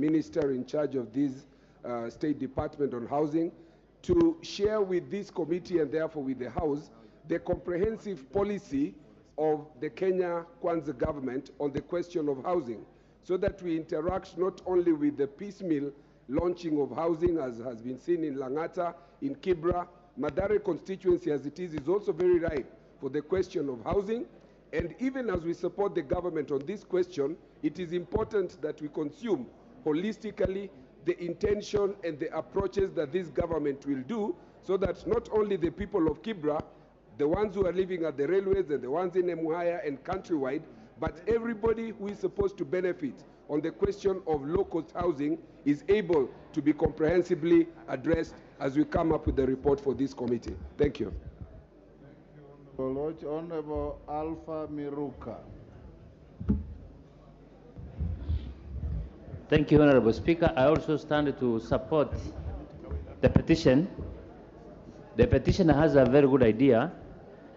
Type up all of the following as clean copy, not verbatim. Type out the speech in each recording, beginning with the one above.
Minister in charge of this State Department on Housing to share with this committee and therefore with the House the comprehensive policy of the Kenya Kwanza government on the question of housing, so that we interact not only with the piecemeal launching of housing as has been seen in Langata, in Kibra. Mathare constituency as it is also very ripe for the question of housing. And even as we support the government on this question, it is important that we consume holistically the intention and the approaches that this government will do, so that not only the people of Kibra, the ones who are living at the railways and the ones in Emuhaya and countrywide, but everybody who is supposed to benefit on the question of low-cost housing is able to be comprehensively addressed as we come up with the report for this committee. Thank you. Honorable Alpha Miruka. Thank you, Honorable Speaker. I also stand to support the petition. The petitioner has a very good idea,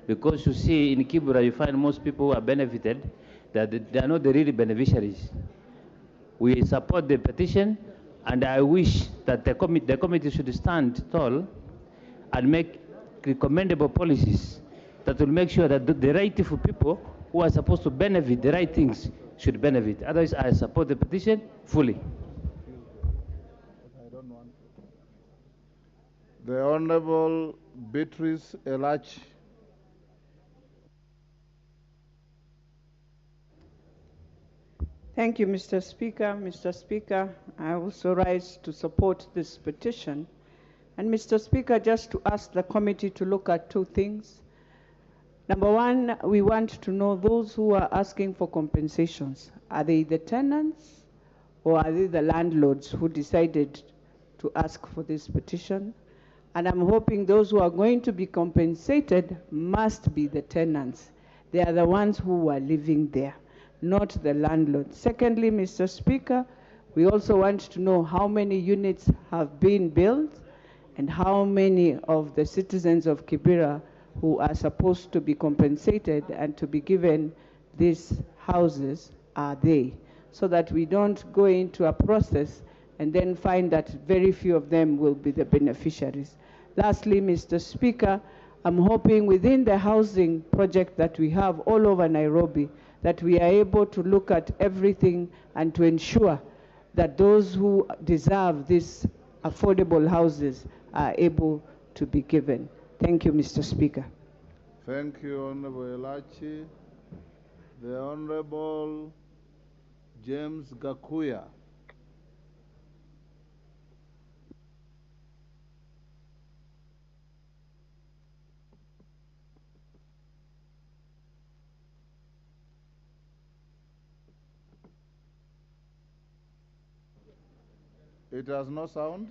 because you see in Kibra you find most people who are benefited, that they are not the real beneficiaries. We support the petition, and I wish that the committee should stand tall and make recommendable policies that will make sure that the rightful people who are supposed to benefit the right things should benefit. Otherwise, I support the petition fully. The Honorable Beatrice Elachi. Thank you, Mr. Speaker. Mr. Speaker, I also rise to support this petition. And Mr. Speaker, just to ask the committee to look at two things. Number one, we want to know those who are asking for compensations. Are they the tenants or are they the landlords who decided to ask for this petition? And I'm hoping those who are going to be compensated must be the tenants. They are the ones who are living there, not the landlord. Secondly, Mr. Speaker, we also want to know how many units have been built and how many of the citizens of Kibera who are supposed to be compensated and to be given these houses are they, so that we don't go into a process and then find that very few of them will be the beneficiaries. Lastly, Mr. Speaker, I'm hoping within the housing project that we have all over Nairobi, that we are able to look at everything and to ensure that those who deserve these affordable houses are able to be given. Thank you, Mr. Speaker. Thank you, Honorable Elachi. The Honorable James Gakuya. It has no sound?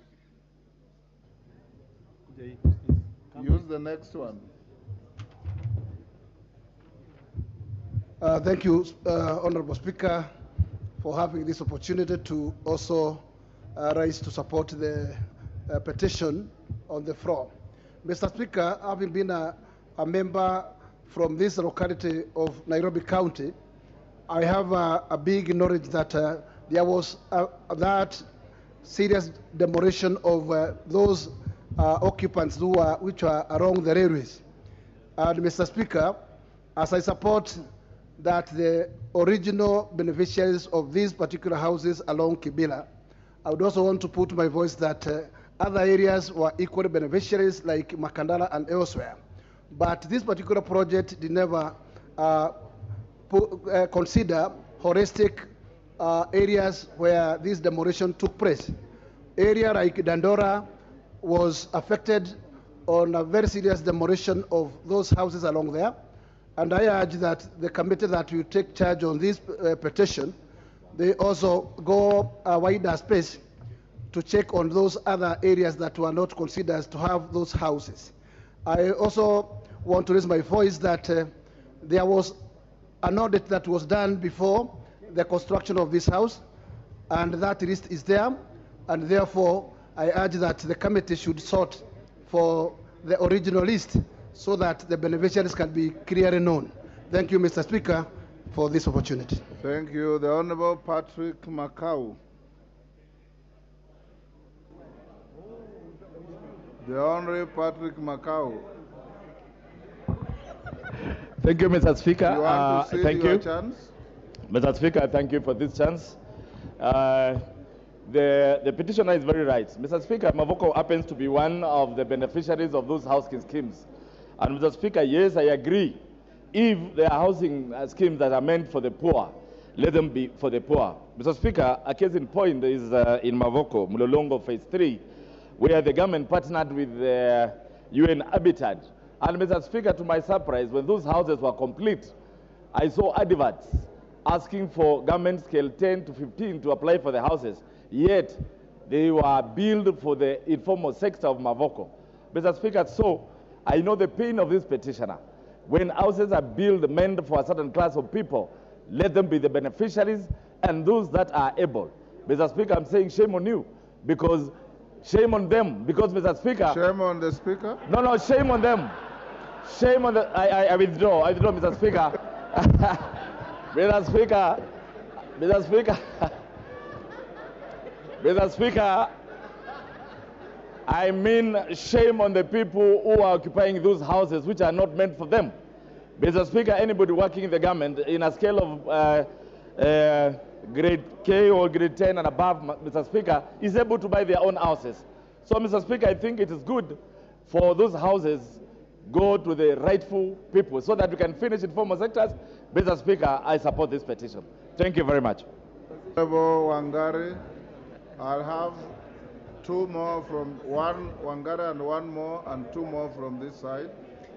Use the next one. Thank you, Honorable Speaker, for having this opportunity to also rise to support the petition on the floor. Mr. Speaker, having been a member from this locality of Nairobi County, I have a big knowledge that there was that serious demolition of those occupants which are along the railways. And Mr. Speaker, as I support that the original beneficiaries of these particular houses along Kibera, I would also want to put my voice that other areas were equally beneficiaries like Makandala and elsewhere. But this particular project did never consider holistic areas where this demolition took place. Area like Dandora was affected on a very serious demolition of those houses along there. And I urge that the committee that will take charge on this petition, they also go a wider space to check on those other areas that were not considered to have those houses. I also want to raise my voice that there was an audit that was done before the construction of this house, and that list is there, and therefore I urge that the committee should sort for the original list so that the beneficiaries can be clearly known. Thank you, Mr. Speaker, for this opportunity. Thank you. The Honorable Patrick Makau. The Honorable Patrick Macau. Thank you, Mr. Speaker. You want to Thank your you. chance? Mr. Speaker, thank you for this chance. The petitioner is very right. Mr. Speaker, Mavoko happens to be one of the beneficiaries of those housing schemes. And Mr. Speaker, yes, I agree. If there are housing schemes that are meant for the poor, let them be for the poor. Mr. Speaker, a case in point is in Mavoko, Mlolongo Phase 3, where the government partnered with the UN Habitat. And Mr. Speaker, to my surprise, when those houses were complete, I saw adverts asking for government scale 10 to 15 to apply for the houses. Yet, they were built for the informal sector of Mavoko. Mr. Speaker, so I know the pain of this petitioner. When houses are built meant for a certain class of people, let them be the beneficiaries and those that are able. Mr. Speaker, I'm saying shame on you, because shame on them, because Mr. Speaker. Shame on the Speaker? No, shame on them. Shame on the, I withdraw, Mr. Speaker. Mr. Speaker, Mr. Speaker, Mr. Speaker, I mean shame on the people who are occupying those houses which are not meant for them. Mr. Speaker, anybody working in the government in a scale of grade K or grade 10 and above, Mr. Speaker, is able to buy their own houses. So, Mr. Speaker, I think it is good for those houses go to the rightful people so that we can finish informal sectors. Mr. Speaker, I support this petition. Thank you very much. Honorable Wangari, I'll have two more from one Wangari and one more and two more from this side.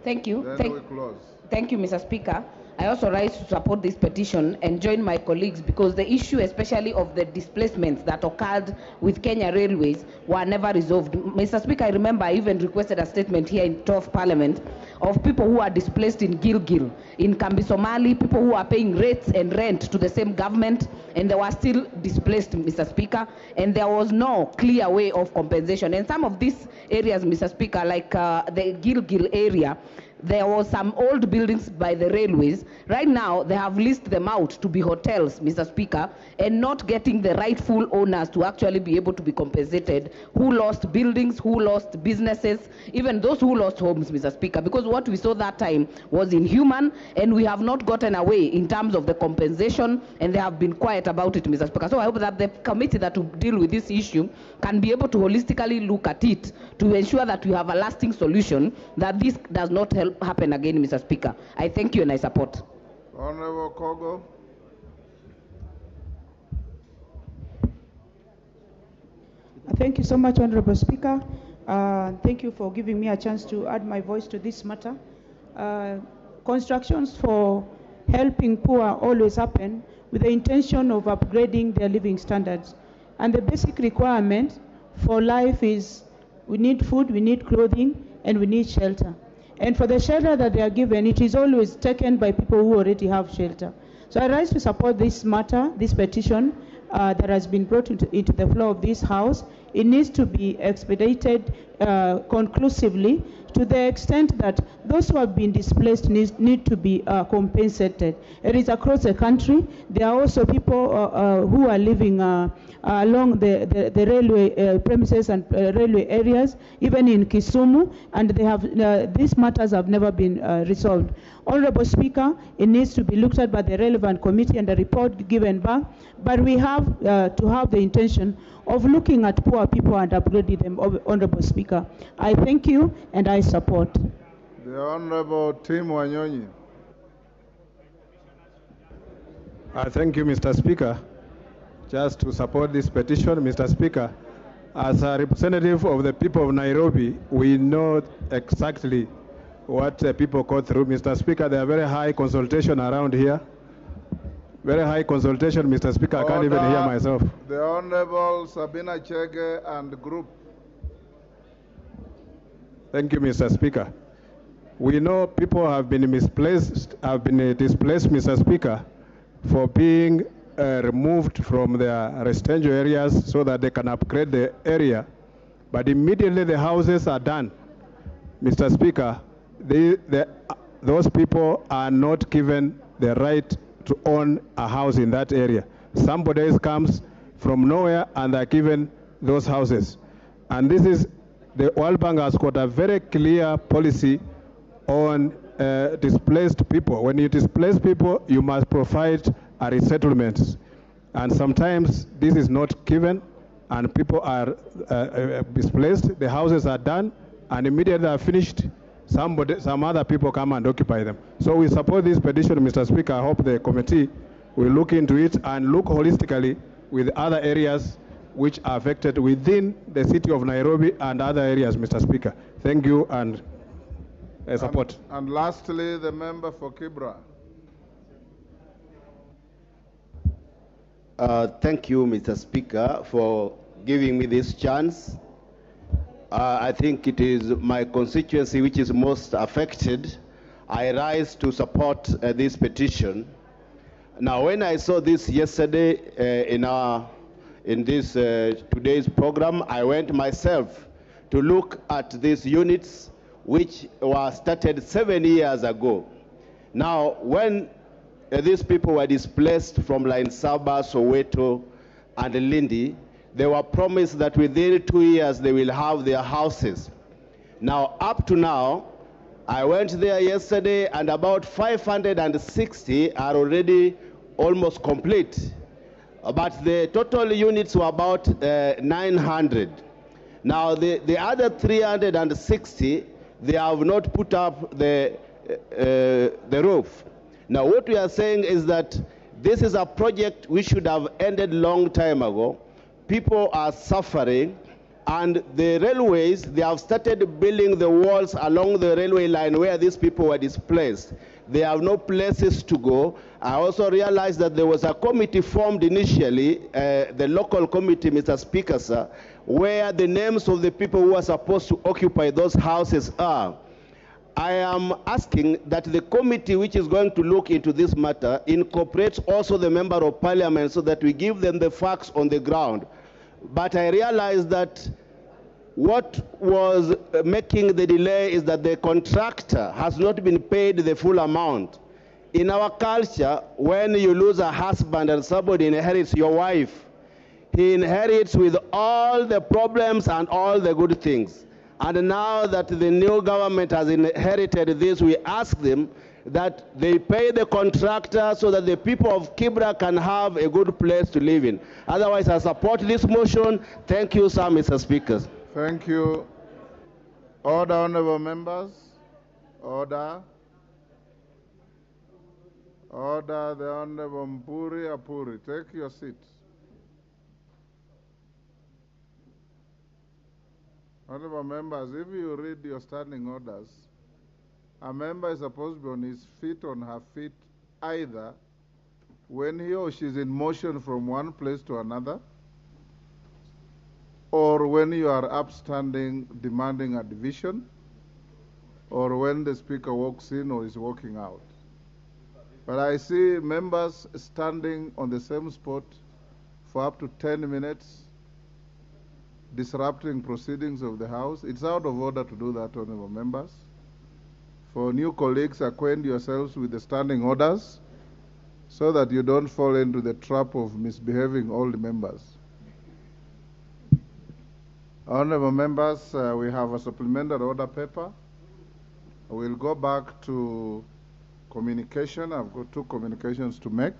Thank you. Then we close. Thank you, Mr. Speaker. I also rise to support this petition and join my colleagues because the issue, especially of the displacements that occurred with Kenya Railways, were never resolved. Mr. Speaker, I remember I even requested a statement here in 12th Parliament of people who are displaced in Gilgil, in Kambi Somali, people who are paying rates and rent to the same government, and they were still displaced, Mr. Speaker, and there was no clear way of compensation. And some of these areas, Mr. Speaker, like the Gilgil area, there was some old buildings by the railways. Right now, they have leased them out to be hotels, Mr. Speaker, and not getting the rightful owners to actually be able to be compensated, who lost buildings, who lost businesses, even those who lost homes, Mr. Speaker, because what we saw that time was inhuman, and we have not gotten away in terms of the compensation, and they have been quiet about it, Mr. Speaker. So I hope that the committee that will deal with this issue can be able to holistically look at it to ensure that we have a lasting solution, that this does not happen again, Mr. Speaker. I thank you and I support. Honorable Kogo. Thank you so much, Honorable Speaker. Thank you for giving me a chance to add my voice to this matter. Constructions for helping poor always happen with the intention of upgrading their living standards. And the basic requirement for life is we need food, we need clothing, and we need shelter. And for the shelter that they are given, it is always taken by people who already have shelter. So I rise to support this matter, this petition that has been brought into the floor of this House. It needs to be expedited conclusively to the extent that those who have been displaced need to be compensated. It is across the country. There are also people who are living along the railway premises and railway areas, even in Kisumu, and they have these matters have never been resolved. Honorable Speaker, it needs to be looked at by the relevant committee and a report given back, but we have to have the intention of looking at poor people and upgrading them, Honorable Speaker. I thank you and I support. The Honorable Tim Wanyonyi. Thank you, Mr. Speaker. Just to support this petition, Mr. Speaker, as a representative of the people of Nairobi, we know exactly what people go through. Mr. Speaker, there are very high consultation around here. Very high consultation, Mr. Speaker. I can't even hear myself. The Honorable Sabina Chege and group. Thank you, Mr. Speaker. We know people have been displaced, Mr. Speaker, for being removed from their residential areas so that they can upgrade the area. But immediately the houses are done, Mr. Speaker, those people are not given the right to own a house in that area. Somebody else comes from nowhere and they're given those houses. And this is the World Bank has got a very clear policy on displaced people. When you displace people, you must provide a resettlement. And sometimes this is not given, and people are displaced, the houses are done, and immediately they're finished, some other people come and occupy them. So we support this petition, Mr. Speaker. I hope the committee will look into it and look holistically with other areas which are affected within the city of Nairobi and other areas, Mr. Speaker. Thank you and support. And lastly, the member for Kibra. Thank you, Mr. Speaker, for giving me this chance. I think it is my constituency which is most affected. I rise to support this petition. Now, when I saw this yesterday in this today's program, I went myself to look at these units which were started 7 years ago. Now, when these people were displaced from Saba, Soweto, and Lindi, they were promised that within 2 years they will have their houses. Now, up to now, I went there yesterday, and about 560 are already almost complete. But the total units were about 900. Now, the other 360, they have not put up the roof. Now, what we are saying is that this is a project we should have ended long time ago. People are suffering, and the railways, they have started building the walls along the railway line where these people were displaced. They have no places to go. I also realized that there was a committee formed initially, the local committee, Mr. Speaker, sir, where the names of the people who are supposed to occupy those houses are. I am asking that the committee which is going to look into this matter incorporates also the member of parliament so that we give them the facts on the ground. But I realized that what was making the delay is that the contractor has not been paid the full amount. In our culture, when you lose a husband and somebody inherits your wife, he inherits with all the problems and all the good things. And now that the new government has inherited this, we ask them that they pay the contractor so that the people of Kibra can have a good place to live in. Otherwise, I support this motion. Thank you, sir, Mr. Speaker. Thank you. Order, honorable members. Order. Order, the Honorable Mpuri Apuri. Take your seats. Honorable members, if you read your standing orders, a member is supposed to be on his feet, on her feet, either when he or she is in motion from one place to another, or when you are upstanding demanding a division, or when the speaker walks in or is walking out. But I see members standing on the same spot for up to 10 minutes, disrupting proceedings of the House. It's out of order to do that, honorable members. For new colleagues, acquaint yourselves with the standing orders so that you don't fall into the trap of misbehaving old members. Honorable members, we have a supplementary order paper. We'll go back to communication. I've got 2 communications to make.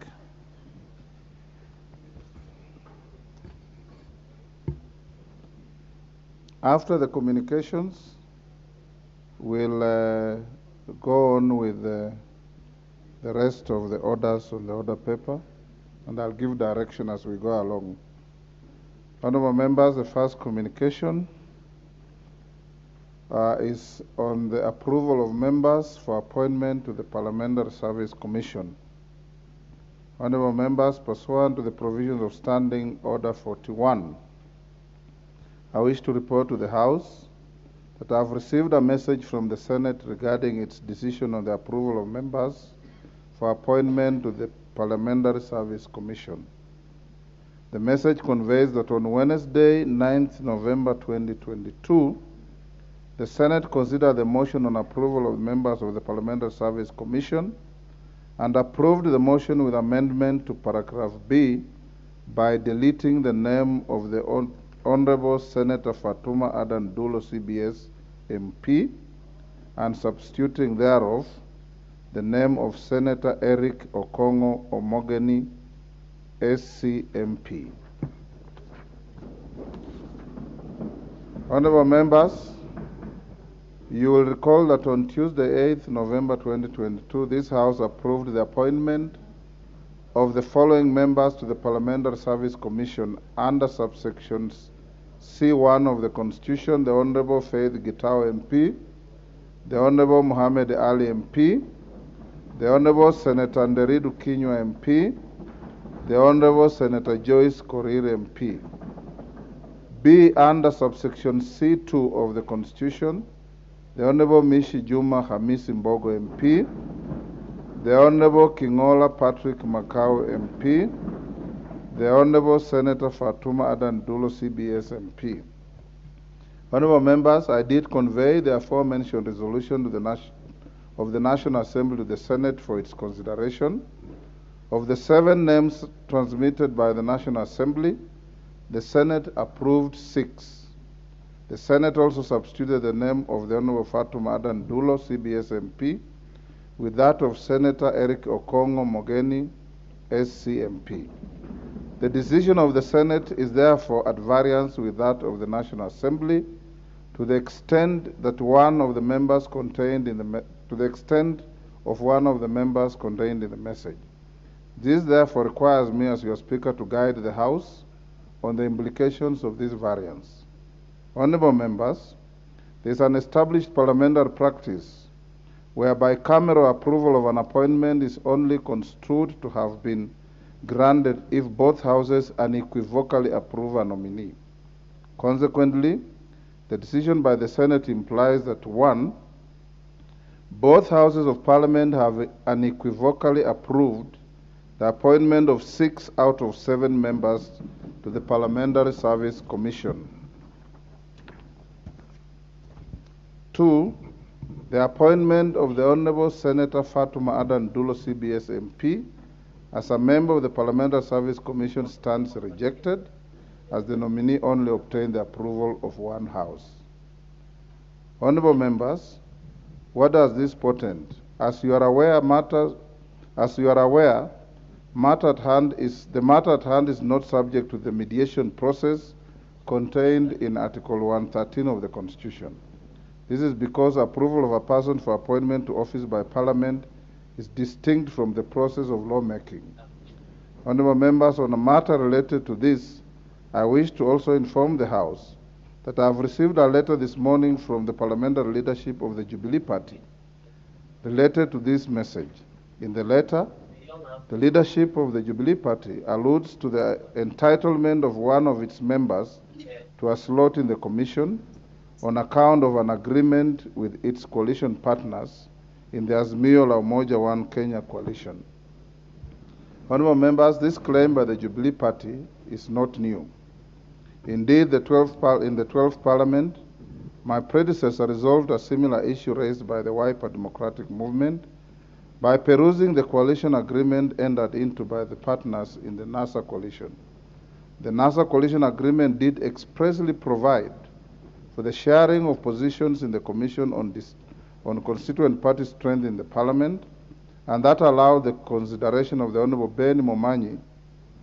After the communications, we'll go on with the rest of the orders on the order paper, and I'll give direction as we go along. Honorable members, the first communication is on the approval of members for appointment to the Parliamentary Service Commission. Honorable members, pursuant to the provisions of Standing Order 41, I wish to report to the House that I have received a message from the Senate regarding its decision on the approval of members for appointment to the Parliamentary Service Commission. The message conveys that on Wednesday, 9th November 2022, the Senate considered the motion on approval of members of the Parliamentary Service Commission and approved the motion with amendment to paragraph B by deleting the name of the Honorable Senator Fatuma Adan Dulo, CBS MP, and substituting thereof the name of Senator Eric Okongo Omogeni, SCMP. Honorable members, you will recall that on Tuesday, 8th November 2022, this House approved the appointment of the following members to the Parliamentary Service Commission under subsections C1 of the Constitution: the Honorable Faith Gitao MP, the Honorable Muhammad Ali MP, the Honorable Senator Nderidu Kinywa MP, the Honorable Senator Joyce Korir MP. B, under subsection C2 of the Constitution, the Honorable Mishi Juma Hamisi Mbogo MP, the Honorable Kingola Patrick Makau MP, the Honorable Senator Fatuma Adan Dulo, CBS MP. Honorable members, I did convey the aforementioned resolution to the National Assembly to the Senate for its consideration. Of the 7 names transmitted by the National Assembly, the Senate approved 6. The Senate also substituted the name of the Honorable Fatuma Adan Dulo, CBS MP, with that of Senator Eric Okongo Mogeni, SCMP. The decision of the Senate is therefore at variance with that of the National Assembly to the extent that one of the members contained in the message. This therefore requires me as your Speaker to guide the House on the implications of this variance. Honorable members, there is an established parliamentary practice whereby bicameral approval of an appointment is only construed to have been granted if both houses unequivocally approve a nominee. Consequently, the decision by the Senate implies that 1, both houses of Parliament have unequivocally approved the appointment of 6 out of 7 members to the Parliamentary Service Commission. 2, the appointment of the Honorable Senator Fatuma Adan Dulo, CBS MP, as a member of the Parliamentary Service Commission stands rejected, as the nominee only obtained the approval of 1 house. Honorable members, what does this portend? As you are aware, the matter at hand is not subject to the mediation process contained in Article 113 of the Constitution. This is because approval of a person for appointment to office by Parliament is distinct from the process of lawmaking. Honorable members, on a matter related to this, I wish to also inform the House that I have received a letter this morning from the parliamentary leadership of the Jubilee Party related to this message. In the letter, the leadership of the Jubilee Party alludes to the entitlement of one of its members to a slot in the Commission on account of an agreement with its coalition partners in the Azimio la Umoja One Kenya coalition. Honorable members, this claim by the Jubilee Party is not new. Indeed, in the 12th Parliament, my predecessor resolved a similar issue raised by the Wiper Democratic Movement by perusing the coalition agreement entered into by the partners in the NASA coalition. The NASA coalition agreement did expressly provide for the sharing of positions in the Commission on constituent party strength in the Parliament, and that allowed the consideration of the Honorable Ben Momanyi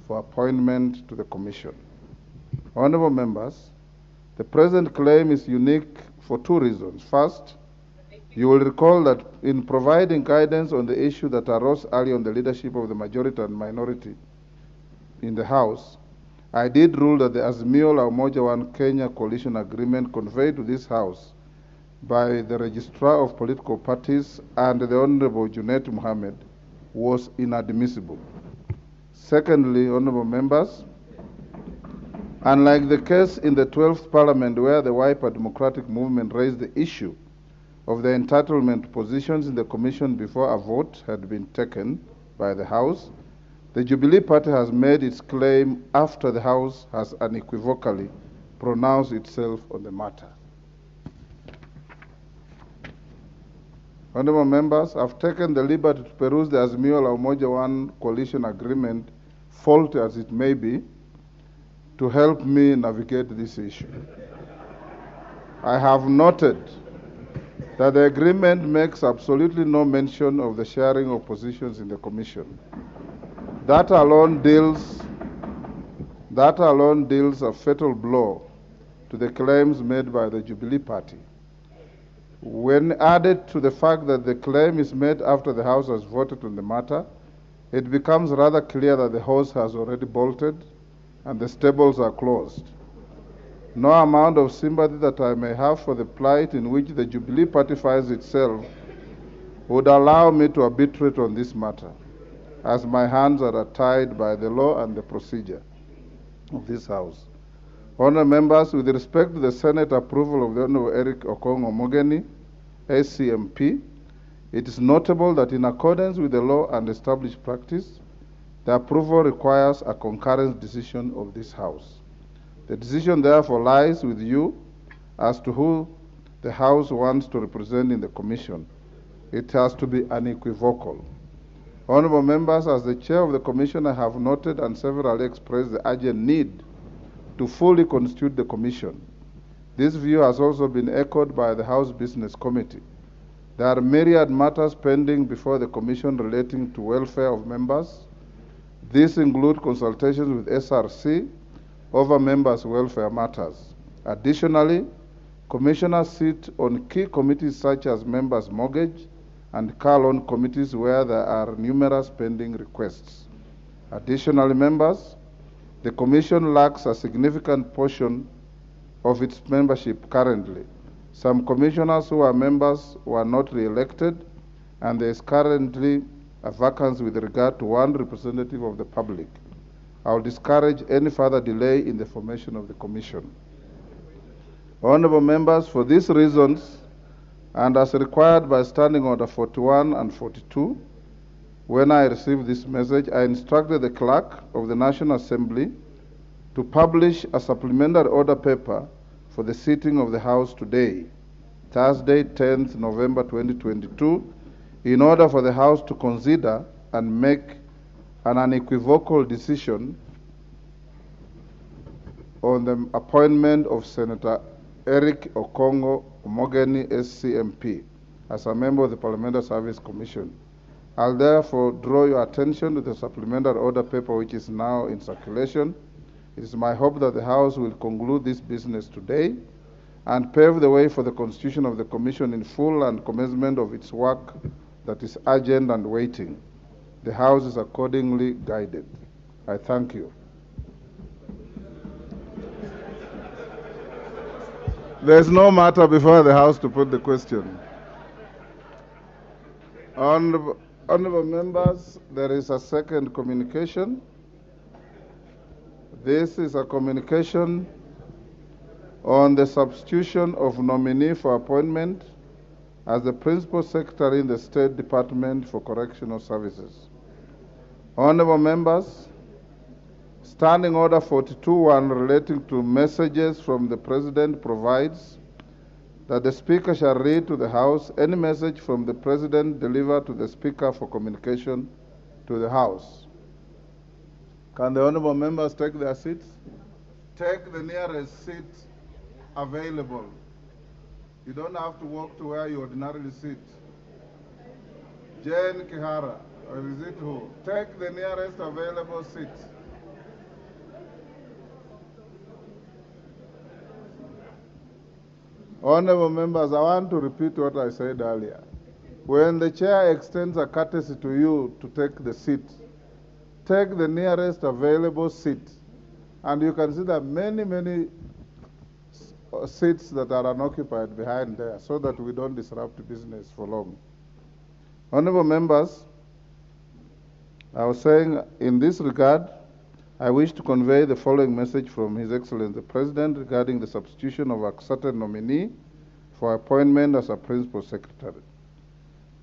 for appointment to the Commission. Honorable members, the present claim is unique for 2 reasons. First, you will recall that in providing guidance on the issue that arose earlier on the leadership of the majority and minority in the House, I did rule that the Azimio la Umoja One Kenya coalition agreement conveyed to this House by the Registrar of Political Parties and the Honorable Junet Mohammed was inadmissible. Secondly, honorable members, unlike the case in the 12th Parliament where the Wiper Democratic Movement raised the issue of the entitlement positions in the Commission before a vote had been taken by the House, the Jubilee Party has made its claim after the House has unequivocally pronounced itself on the matter. Honorable members, I've taken the liberty to peruse the Azimio la Umoja One coalition agreement, faulty as it may be, to help me navigate this issue. I have noted that the agreement makes absolutely no mention of the sharing of positions in the Commission. That alone deals a fatal blow to the claims made by the Jubilee Party. When added to the fact that the claim is made after the House has voted on the matter, it becomes rather clear that the horse has already bolted and the stables are closed. No amount of sympathy that I may have for the plight in which the Jubilee Party finds itself would allow me to arbitrate on this matter, as my hands are tied by the law and the procedure of this House. Honourable members, with respect to the Senate approval of the Honourable Eric Okongo Omogeni, SCMP, it is notable that in accordance with the law and established practice, the approval requires a concurrent decision of this House. The decision therefore lies with you as to who the House wants to represent in the Commission. It has to be unequivocal. Honourable members, as the Chair of the Commission, I have noted and severally expressed the urgent need to fully constitute the Commission. This view has also been echoed by the House Business Committee. There are myriad matters pending before the Commission relating to welfare of members. These include consultations with SRC over members' welfare matters. Additionally, commissioners sit on key committees such as members' mortgage and car loan committees where there are numerous pending requests. Additionally, members, the Commission lacks a significant portion of its membership currently. Some commissioners who are members were not re-elected, and there is currently a vacancy with regard to one representative of the public. I will discourage any further delay in the formation of the Commission. Honourable members, for these reasons, and as required by Standing Order 41 and 42, when I received this message, I instructed the Clerk of the National Assembly to publish a supplementary order paper for the sitting of the House today, Thursday, 10th November 2022, in order for the House to consider and make an unequivocal decision on the appointment of Senator Eric Okongo Omogeni, SCMP, as a member of the Parliamentary Service Commission. I'll therefore draw your attention to the supplementary order paper which is now in circulation. It is my hope that the House will conclude this business today and pave the way for the constitution of the Commission in full and commencement of its work that is urgent and waiting. The House is accordingly guided. I thank you. There is no matter before the House to put the question. Honourable members, there is a second communication. This is a communication on the substitution of nominee for appointment as the Principal Secretary in the State Department for Correctional Services. Honourable members, Standing Order 42.1 relating to messages from the President provides that the Speaker shall read to the House any message from the President delivered to the Speaker for communication to the House. Can the Honourable members take their seats? Take the nearest seat available. You don't have to walk to where you ordinarily sit. Jane Kihara, or is it who? Take the nearest available seat. Honourable members, I want to repeat what I said earlier. When the chair extends a courtesy to you to take the seat, take the nearest available seat. And you can see that many seats that are unoccupied behind there so that we don't disrupt business for long. Honourable members, I was saying in this regard, I wish to convey the following message from His Excellency the President regarding the substitution of a certain nominee for appointment as a Principal Secretary.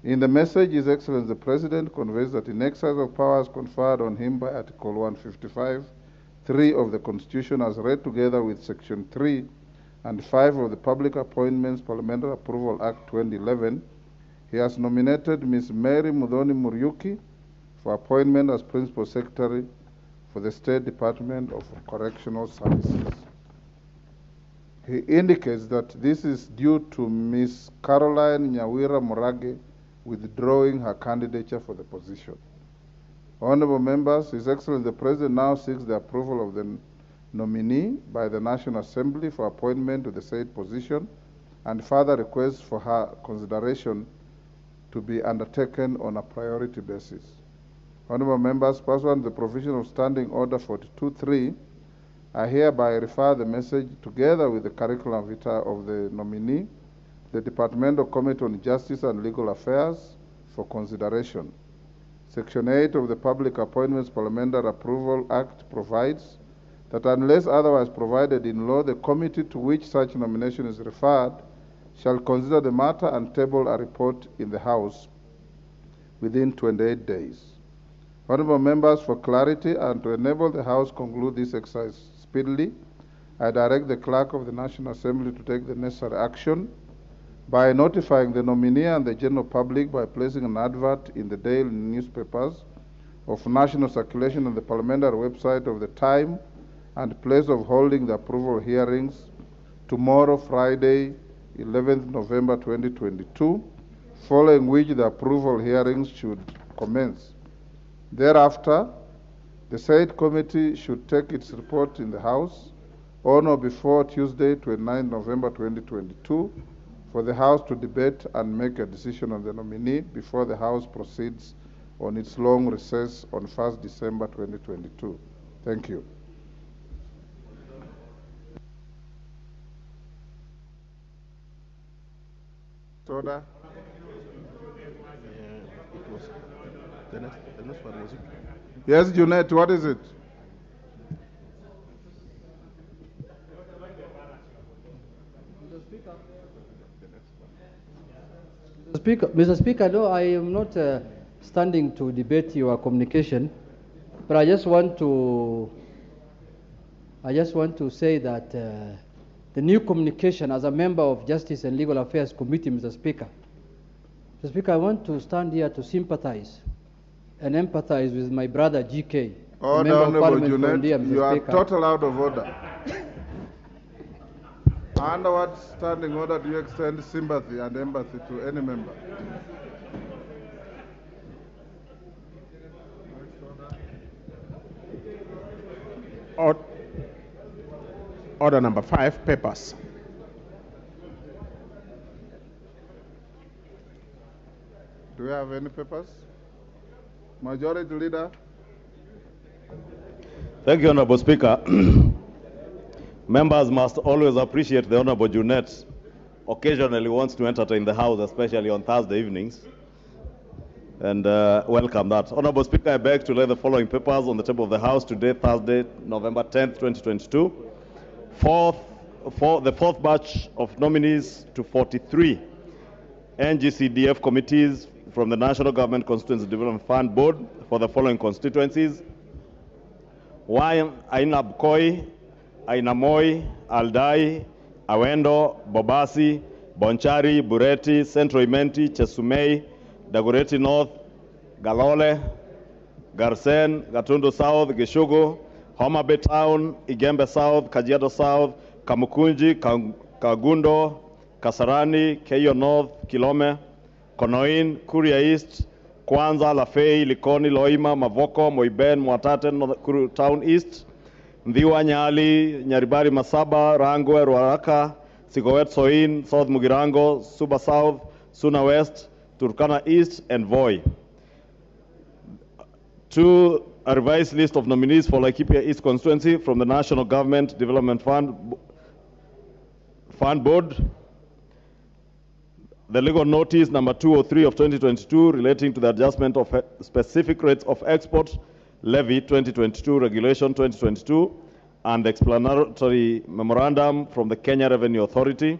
In the message, His Excellency the President conveys that in exercise of powers conferred on him by Article 155(3) of the Constitution as read together with Section 3 and 5 of the Public Appointments Parliamentary Approval Act 2011, he has nominated Ms. Mary Muthoni Muriuki for appointment as Principal Secretary for the State Department of Correctional Services. He indicates that this is due to Ms. Caroline Nyawira Murage withdrawing her candidature for the position. Honorable members, His Excellency the President now seeks the approval of the nominee by the National Assembly for appointment to the said position and further requests for her consideration to be undertaken on a priority basis. Honorable members, pursuant to the provision of Standing Order 42.3, I hereby refer the message together with the curriculum vitae of the nominee, the Departmental Committee on Justice and Legal Affairs for consideration. Section 8 of the Public Appointments Parliamentary Approval Act provides that unless otherwise provided in law, the committee to which such nomination is referred shall consider the matter and table a report in the House within 28 days. Honorable members, for clarity and to enable the House conclude this exercise speedily, I direct the Clerk of the National Assembly to take the necessary action by notifying the nominee and the general public by placing an advert in the daily newspapers of national circulation on the parliamentary website of the time and place of holding the approval hearings tomorrow, Friday, 11th November 2022, following which the approval hearings should commence. Thereafter, the said committee should take its report in the House on or before Tuesday, 29 November 2022, for the House to debate and make a decision on the nominee before the House proceeds on its long recess on 1st December 2022. Thank you. Order. The next one was it? Yes, Junet, what is it? Mr. Speaker, no, I am not standing to debate your communication, but I just want to say that the new communication as a member of Justice and Legal Affairs Committee, Mr. Speaker. Mr. Speaker, I want to stand here to sympathize and empathize with my brother GK. Order, Honorable Junet, you are total out of order. Under what standing order do you extend sympathy and empathy to any member? Order number 5, papers. Do we have any papers? Majority Leader. Thank you, Honorable Speaker. Members must always appreciate the Honorable Junet occasionally wants to entertain the House, especially on Thursday evenings, and welcome that. Honorable Speaker, I beg to lay the following papers on the table of the House today, Thursday, November 10th, 2022. The fourth batch of nominees to 43 NGCDF committees from the National Government Constituency Development Fund Board for the following constituencies: Ainab Koi, Ainamoi, Aldai, Awendo, Bobasi, Bonchari, Bureti, Central Imenti, Chesumei, Dagoretti North, Galole, Garsen, Gatundu South, Gishugu, Homa Bay Town, Igembe South, Kajiado South, Kamukunji, Kagundo, Kasarani, Keyo North, Kilome, Konoin, Kuria East, Kwanza, Lafei, Likoni, Loima, Mavoko, Moiben, Mwatate, Kuru Town East, Mviwa, Nyali, Nyaribari, Masaba, Rangwe, Ruaraka, Sigowet, Soin, South Mugirango, Suba South, Suna West, Turkana East, and Voi. A revised list of nominees for Laikipia East constituency from the National Government Development Fund Board. The legal notice number 203 of 2022 relating to the adjustment of specific rates of export levy 2022 regulation 2022, and the explanatory memorandum from the Kenya Revenue Authority.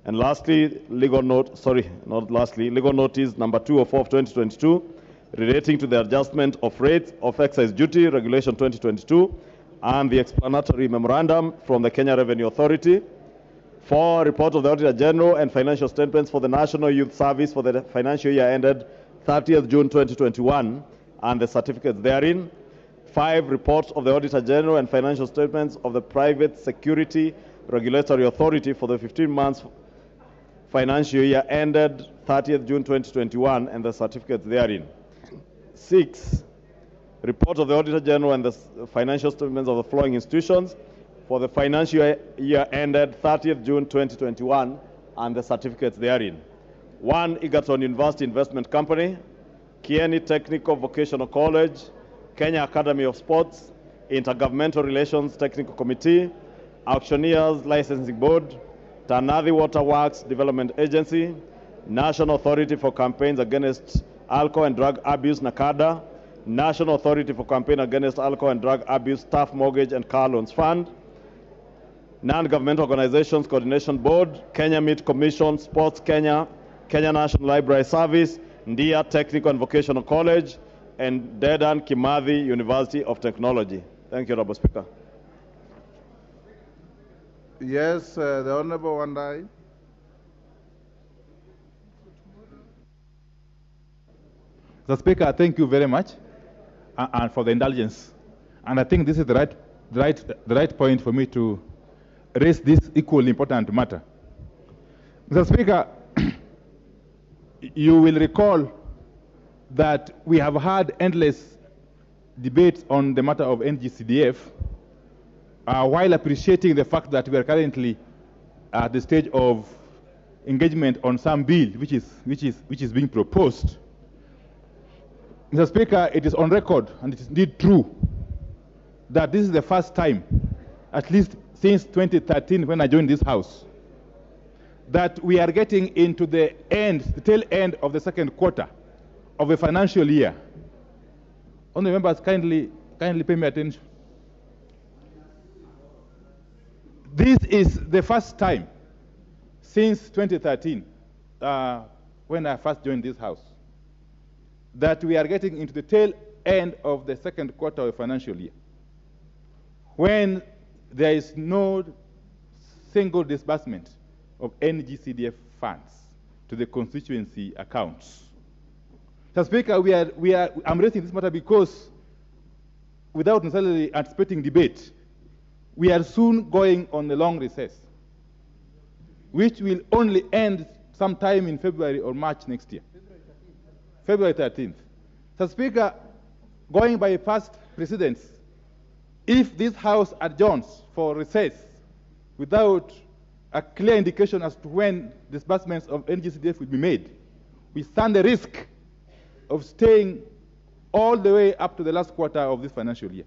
And lastly, legal notice number 204 of 2022 relating to the adjustment of rates of excise duty regulation 2022, and the explanatory memorandum from the Kenya Revenue Authority. 4, report of the Auditor General and financial statements for the National Youth Service for the financial year ended 30th June 2021 and the certificates therein. 5, reports of the Auditor General and financial statements of the Private Security Regulatory Authority for the 15 months financial year ended 30th June 2021 and the certificates therein. 6, report of the Auditor General and the financial statements of the following institutions for the financial year ended 30th June 2021 and the certificates therein. 1, Egerton University Investment Company, Kieni Technical Vocational College, Kenya Academy of Sports, Intergovernmental Relations Technical Committee, Auctioneers Licensing Board, Tanadi Waterworks Development Agency, National Authority for Campaigns Against Alcohol and Drug Abuse, NACADA, National Authority for Campaign Against Alcohol and Drug Abuse Staff Mortgage and Car Loans Fund, Non-Governmental Organizations Coordination Board, Kenya Meat Commission, Sports Kenya, Kenya National Library Service, Ndia Technical and Vocational College, and Dedan Kimathi University of Technology. Thank you, Honorable Speaker. Yes, the Honorable Wandai. Mr. Speaker, thank you very much and for the indulgence. And I think this is the right point for me to raise this equally important matter. Mr. Speaker, you will recall that we have had endless debates on the matter of NGCDF, while appreciating the fact that we are currently at the stage of engagement on some bill which is being proposed. Mr. Speaker, it is on record, and it is indeed true, that this is the first time, at least since 2013 when I joined this House, that we are getting into the tail end of the second quarter of a financial year. Honourable members, kindly pay me attention. This is the first time since 2013, when I first joined this House, that we are getting into the tail end of the second quarter of the financial year, when there is no single disbursement of NGCDF funds to the constituency accounts. Mr. Speaker, I'm raising this matter because, without necessarily anticipating debate, we are soon going on a long recess, which will only end sometime in February or March next year. February 13th. Mr. Speaker, going by past precedents, if this House adjourns for recess without a clear indication as to when disbursements of NGCDF will be made, we stand the risk of staying all the way up to the last quarter of this financial year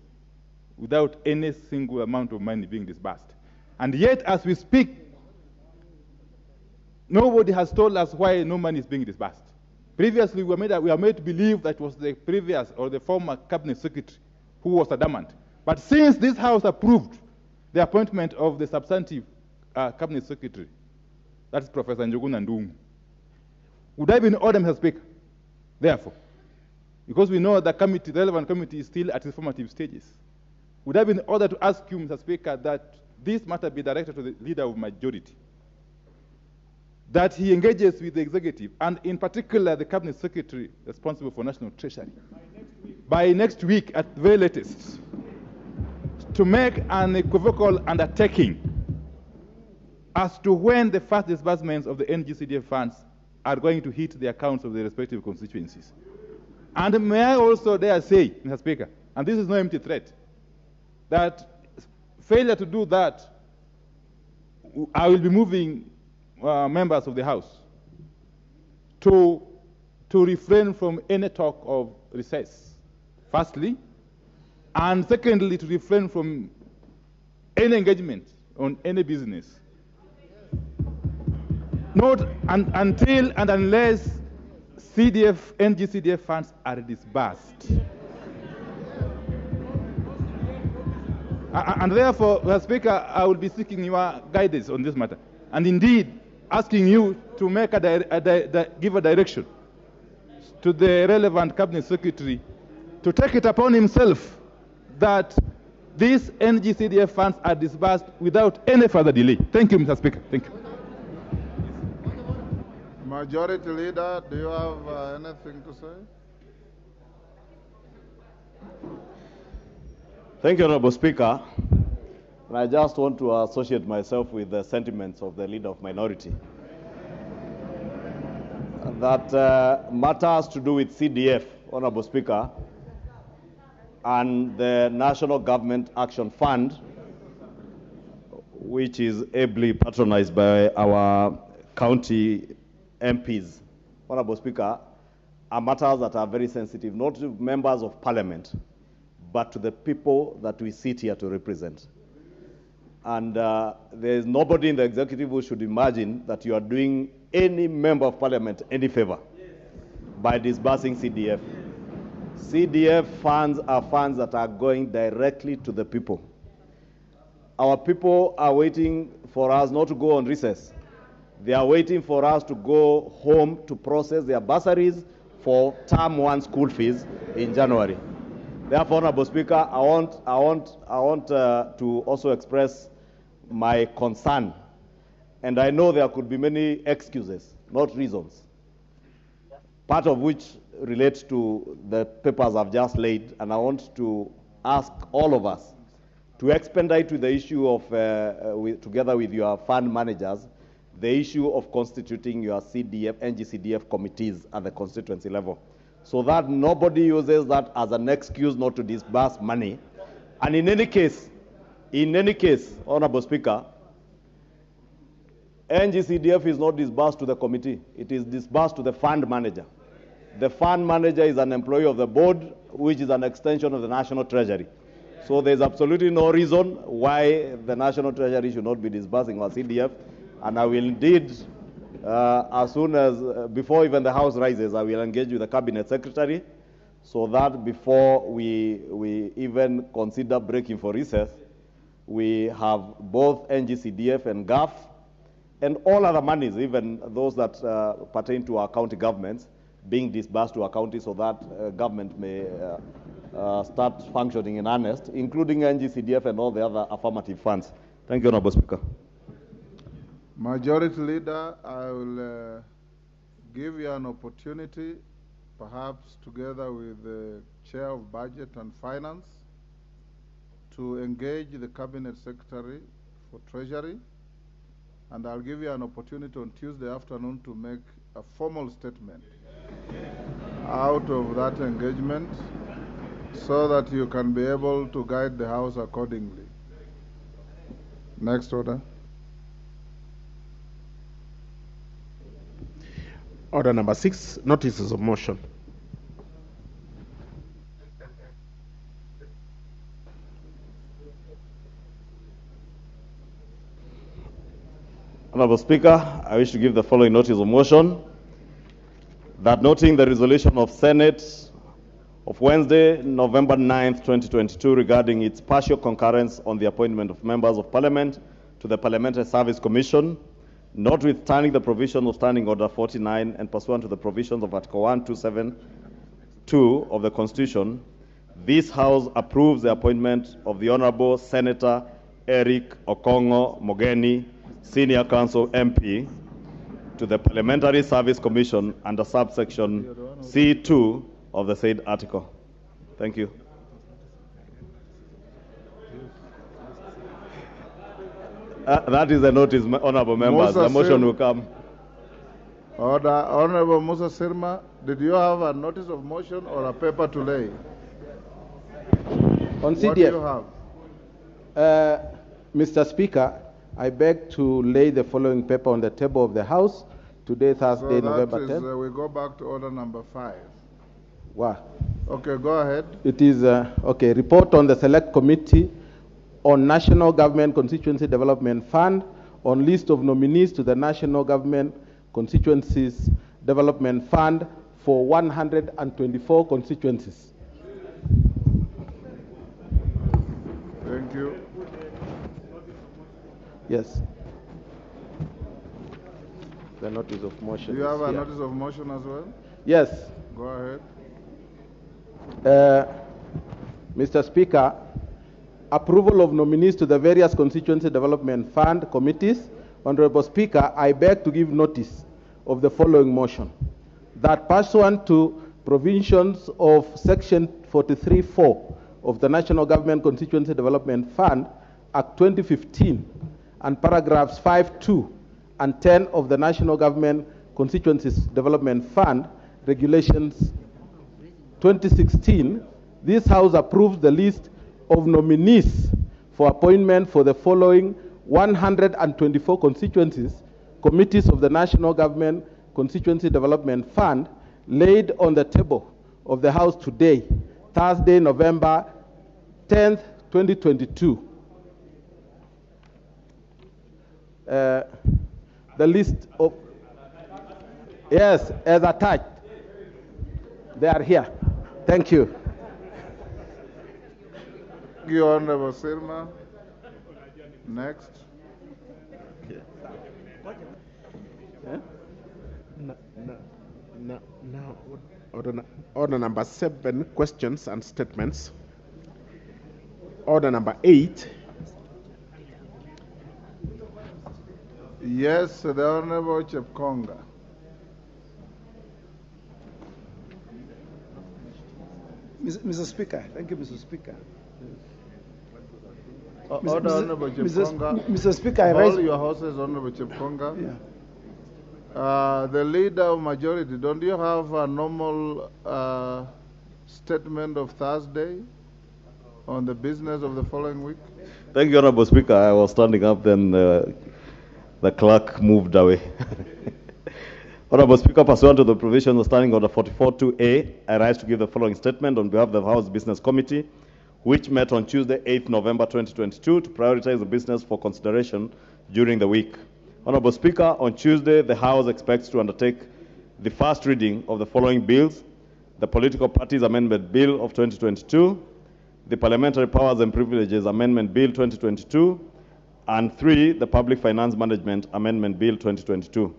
without any single amount of money being disbursed. And yet, as we speak, nobody has told us why no money is being disbursed. Previously, we were made to believe that it was the previous or the former cabinet secretary who was adamant. But since this House approved the appointment of the substantive cabinet secretary, that's Professor Njuguna Ndungu, would I be in order, Mr. Speaker? Therefore, because we know the committee, the relevant committee, is still at its formative stages, would I be in order to ask you, Mr. Speaker, that this matter be directed to the leader of majority, that he engages with the executive, and in particular the cabinet secretary responsible for national treasury, by next week at the very latest, to make an equivocal undertaking as to when the first disbursements of the NGCDF funds are going to hit the accounts of the respective constituencies. And may I also dare say, Mr. Speaker, and this is no empty threat, that failure to do that, I will be moving members of the House to refrain from any talk of recess, firstly, and secondly, to refrain from any engagement on any business, not until and unless NGCDF funds are disbursed. And therefore, Mr. Speaker, I will be seeking your guidance on this matter, and indeed asking you to make give a direction to the relevant cabinet secretary to take it upon himself that these NGCDF funds are disbursed without any further delay. Thank you, Mr. Speaker. Thank you. Majority Leader, do you have anything to say? Thank you, Honorable Speaker. And I just want to associate myself with the sentiments of the Leader of Minority. That matters to do with CDF, Honorable Speaker, and the National Government Action Fund, which is ably patronized by our county MPs, Honorable Speaker, are matters that are very sensitive, not to members of parliament, but to the people that we sit here to represent. And there is nobody in the executive who should imagine that you are doing any member of parliament any favor by disbursing CDF. CDF funds are funds that are going directly to the people. Our people are waiting for us not to go on recess. They are waiting for us to go home to process their bursaries for term 1 school fees in January. Therefore, Honorable Speaker, I want to also express my concern. And I know there could be many excuses, not reasons, part of which relates to the papers I've just laid. And I want to ask all of us to expedite with the issue of, together with your fund managers, the issue of constituting your CDF, NGCDF committees at the constituency level, so that nobody uses that as an excuse not to disburse money. And in any case, Honorable Speaker, NGCDF is not disbursed to the committee. It is disbursed to the fund manager. The fund manager is an employee of the board, which is an extension of the National Treasury. So there's absolutely no reason why the National Treasury should not be disbursing our CDF. And I will indeed, as soon as, before even the House rises, I will engage with the Cabinet Secretary so that before we even consider breaking for recess, we have both NGCDF and GAF and all other monies, even those that pertain to our county governments, being disbursed to our county so that government may start functioning in earnest, including NGCDF and all the other affirmative funds. Thank you, Honorable Speaker. Majority Leader, I will give you an opportunity, perhaps together with the Chair of Budget and Finance, to engage the Cabinet Secretary for Treasury, and I'll give you an opportunity on Tuesday afternoon to make a formal statement out of that engagement so that you can be able to guide the House accordingly. Next order. Order number 6, notices of motion. Honorable Speaker, I wish to give the following notice of motion, that noting the resolution of Senate of Wednesday, November 9th, 2022, regarding its partial concurrence on the appointment of members of Parliament to the Parliamentary Service Commission, notwithstanding the provision of Standing Order 49 and pursuant to the provisions of Article 1272 of the Constitution, this House approves the appointment of the Honorable Senator Eric Okongo Mogeni, Senior Council MP, to the Parliamentary Service Commission under subsection C2 of the said article. Thank you. That is the notice, honorable members. The motion will come. Order. Honorable Musa Sirma, did you have a notice of motion or a paper to lay? On CDF. What do you have? Mr. Speaker, I beg to lay the following paper on the table of the House. Today, Thursday, November 10th. We go back to order number 5. Wow. Okay, go ahead. It is, okay, report on the Select Committee on National Government Constituency Development Fund on list of nominees to the National Government Constituencies Development Fund for 124 constituencies. Thank you. Yes. The notice of motion. Do you have a notice of motion as well? Yes. Go ahead. Mr. Speaker, approval of nominees to the various Constituency Development Fund committees. Honorable Speaker, I beg to give notice of the following motion. That pursuant to provisions of Section 43(4) of the National Government Constituency Development Fund, Act 2015, and paragraphs 5(2) and 10 of the National Government Constituencies Development Fund, Regulations 2016, this House approves the list of nominees for appointment for the following 124 constituencies, committees of the National Government Constituency Development Fund, laid on the table of the House today, Thursday, November 10th, 2022. The list of, yes, as attached. They are here. Thank you. Thank you, Honorable Sirma. Next. Order number 7, questions and statements. Order number 8. Yes, the Honorable Chepkonga. Mr. Speaker, thank you, Mr. Speaker. Order, Honorable Chepkonga. Mr. Speaker, I raise... Hold your horses, Honorable Chepkonga. Yeah. The leader of majority, don't you have a normal statement of Thursday on the business of the following week? Thank you, Honorable Speaker. I was standing up, then the clerk moved away. Honorable Speaker, pursuant to the provisions of Standing Order 44.2a, I rise to give the following statement on behalf of the House Business Committee, which met on Tuesday, 8th November 2022, to prioritize the business for consideration during the week. Honorable Speaker, on Tuesday, the House expects to undertake the first reading of the following bills: the Political Parties Amendment Bill of 2022, the Parliamentary Powers and Privileges Amendment Bill 2022, and 3, the Public Finance Management Amendment Bill 2022.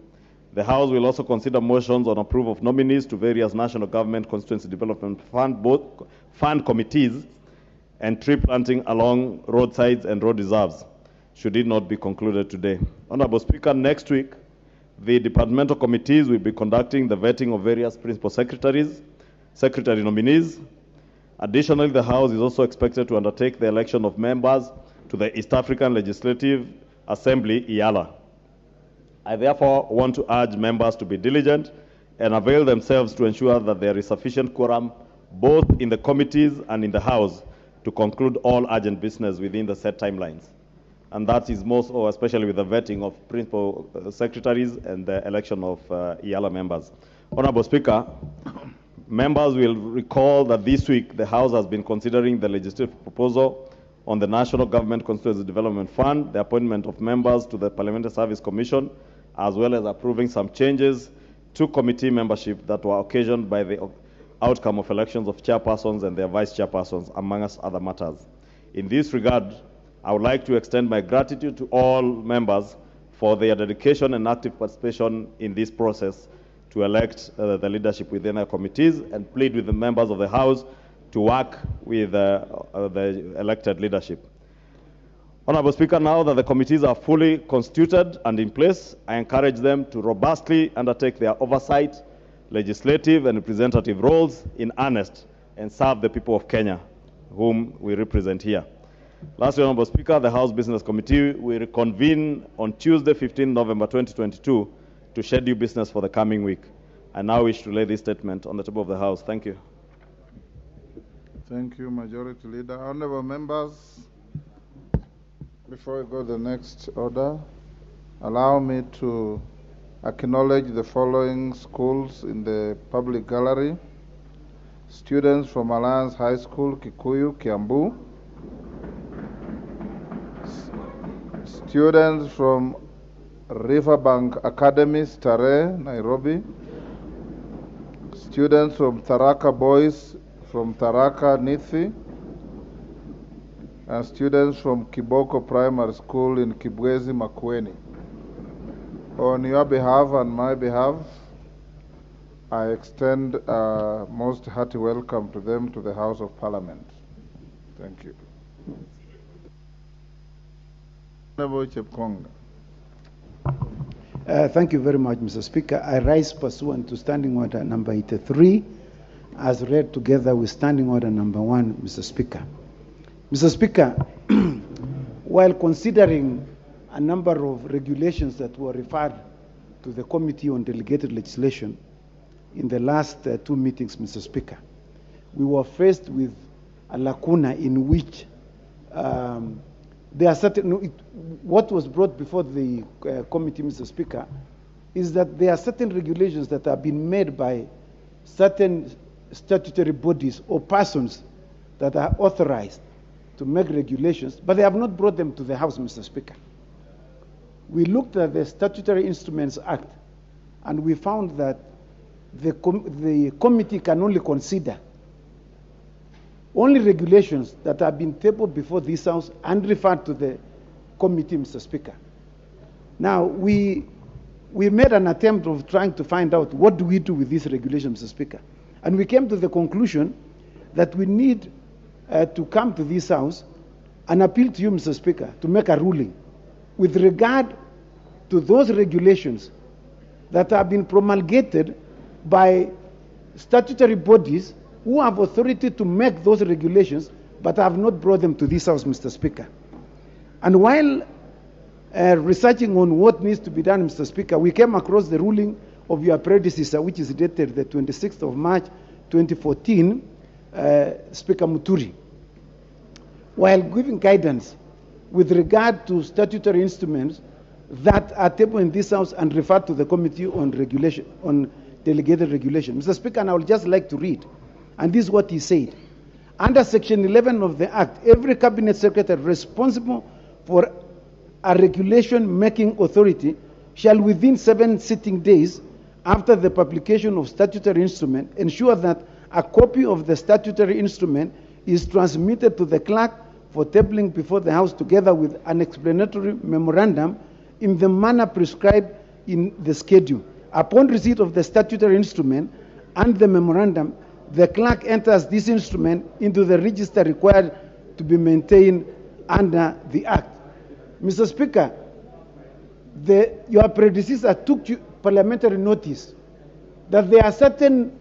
The House will also consider motions on approval of nominees to various National Government Constituency Development Fund committees and tree planting along roadsides and road reserves, should it not be concluded today. Honorable Speaker, next week, the departmental committees will be conducting the vetting of various principal secretary nominees. Additionally, the House is also expected to undertake the election of members to the East African Legislative Assembly, EALA. I therefore want to urge members to be diligent and avail themselves to ensure that there is sufficient quorum both in the committees and in the House to conclude all urgent business within the set timelines. And that is most, or especially with the vetting of principal secretaries and the election of EALA members. Honorable Speaker, members will recall that this week the House has been considering the legislative proposal on the National Government Constituency Development Fund, the appointment of members to the Parliamentary Service Commission, as well as approving some changes to committee membership that were occasioned by the outcome of elections of chairpersons and their vice chairpersons, among other matters. In this regard, I would like to extend my gratitude to all members for their dedication and active participation in this process to elect the leadership within their committees, and plead with the members of the House to work with the elected leadership. Honorable Speaker, now that the committees are fully constituted and in place, I encourage them to robustly undertake their oversight, legislative and representative roles in earnest and serve the people of Kenya, whom we represent here. Lastly, Honorable Speaker, the House Business Committee will reconvene on Tuesday, 15 November 2022 to schedule business for the coming week. I now wish to lay this statement on the table of the House. Thank you. Thank you, Majority Leader. Honorable members, before we go to the next order, allow me to acknowledge the following schools in the public gallery. Students from Alliance High School, Kikuyu, Kiambu. Students from Riverbank Academy, Starehe, Nairobi. Students from Tharaka Boys from Tharaka, Nithi. And students from Kiboko Primary School in Kibwezi, Makueni. On your behalf and my behalf, I extend a most hearty welcome to them to the House of Parliament. Thank you. Honorable Chepkonga. Thank you very much, Mr. Speaker. I rise pursuant to Standing Order number 83, as read together with Standing Order number 1, Mr. Speaker. Mr. Speaker, while considering a number of regulations that were referred to the Committee on Delegated Legislation in the last 2 meetings, Mr. Speaker, we were faced with a lacuna in which there are certain, what was brought before the committee, Mr. Speaker, is that there are certain regulations that have been made by certain statutory bodies or persons that are authorized to make regulations, but they have not brought them to the House, Mr. Speaker. We looked at the Statutory Instruments Act, and we found that the committee can only consider only regulations that have been tabled before this House and referred to the committee, Mr. Speaker. Now, we made an attempt of trying to find out what do we do with these regulations, Mr. Speaker. And we came to the conclusion that we need to come to this House and appeal to you, Mr. Speaker, to make a ruling with regard to those regulations that have been promulgated by statutory bodies who have authority to make those regulations but have not brought them to this House, Mr. Speaker. And while researching on what needs to be done, Mr. Speaker, we came across the ruling of your predecessor, which is dated the 26th of March, 2014, Speaker Muturi, while giving guidance with regard to statutory instruments that are tabled in this House and referred to the Committee on Regulation, on Delegated Regulation. Mr. Speaker, and I would just like to read, and this is what he said. Under Section 11 of the Act, every Cabinet Secretary responsible for a regulation-making authority shall within 7 sitting days after the publication of statutory instrument ensure that a copy of the statutory instrument is transmitted to the clerk for tabling before the House together with an explanatory memorandum in the manner prescribed in the schedule. Upon receipt of the statutory instrument and the memorandum, the clerk enters this instrument into the register required to be maintained under the Act. Mr. Speaker, your predecessor took parliamentary notice that there are certain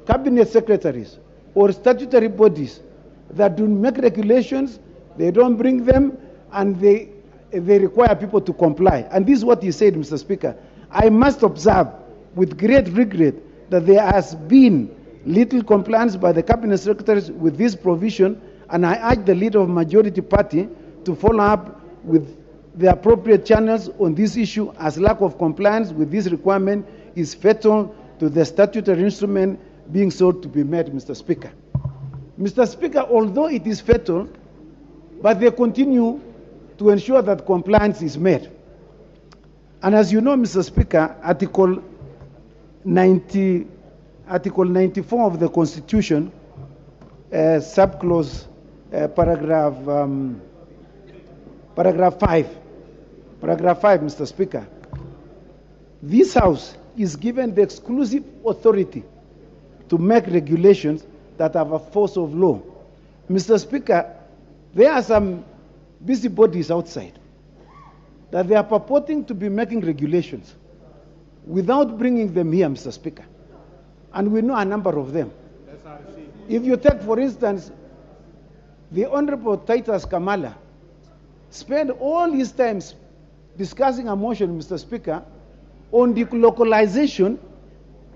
cabinet secretaries or statutory bodies that do make regulations, they don't bring them, and they require people to comply. And this is what he said, Mr. Speaker. I must observe with great regret that there has been little compliance by the cabinet secretaries with this provision, and I urge the leader of majority party to follow up with the appropriate channels on this issue, as lack of compliance with this requirement is fatal to the statutory instrument being sought to be met, Mr. Speaker. Mr. Speaker, although it is fatal, but they continue to ensure that compliance is met. And as you know, Mr. Speaker, Article 94 of the Constitution, subclause paragraph 5, Mr. Speaker. This House is given the exclusive authority to make regulations that have a force of law. Mr. Speaker, there are some busybodies outside that they are purporting to be making regulations without bringing them here, Mr. Speaker. And we know a number of them. If you take, for instance, the Honorable Titus Kamala spent all his time discussing a motion, Mr. Speaker, on the localization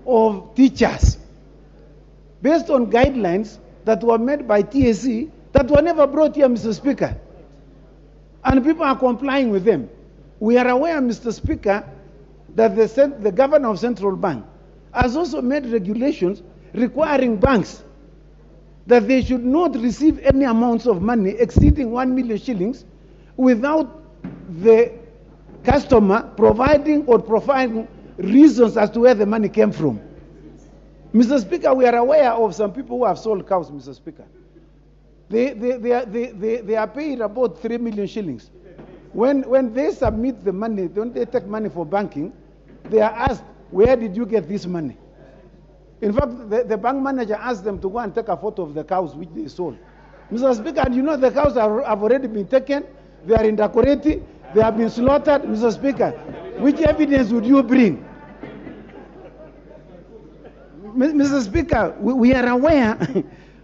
of teachers based on guidelines that were made by TSC that were never brought here, Mr. Speaker. And people are complying with them. We are aware, Mr. Speaker, that the governor of Central Bank has also made regulations requiring banks that they should not receive any amounts of money exceeding 1 million shillings without the customer providing reasons as to where the money came from. Mr. Speaker, we are aware of some people who have sold cows, Mr. Speaker. They are paid about 3 million shillings. When they submit the money, when they take money for banking, they are asked, where did you get this money? In fact, the bank manager asked them to go and take a photo of the cows which they sold. Mr. Speaker, and you know the cows have already been taken, they are in Dakoreti, they have been slaughtered. Mr. Speaker, which evidence would you bring? Mr. Speaker, we are aware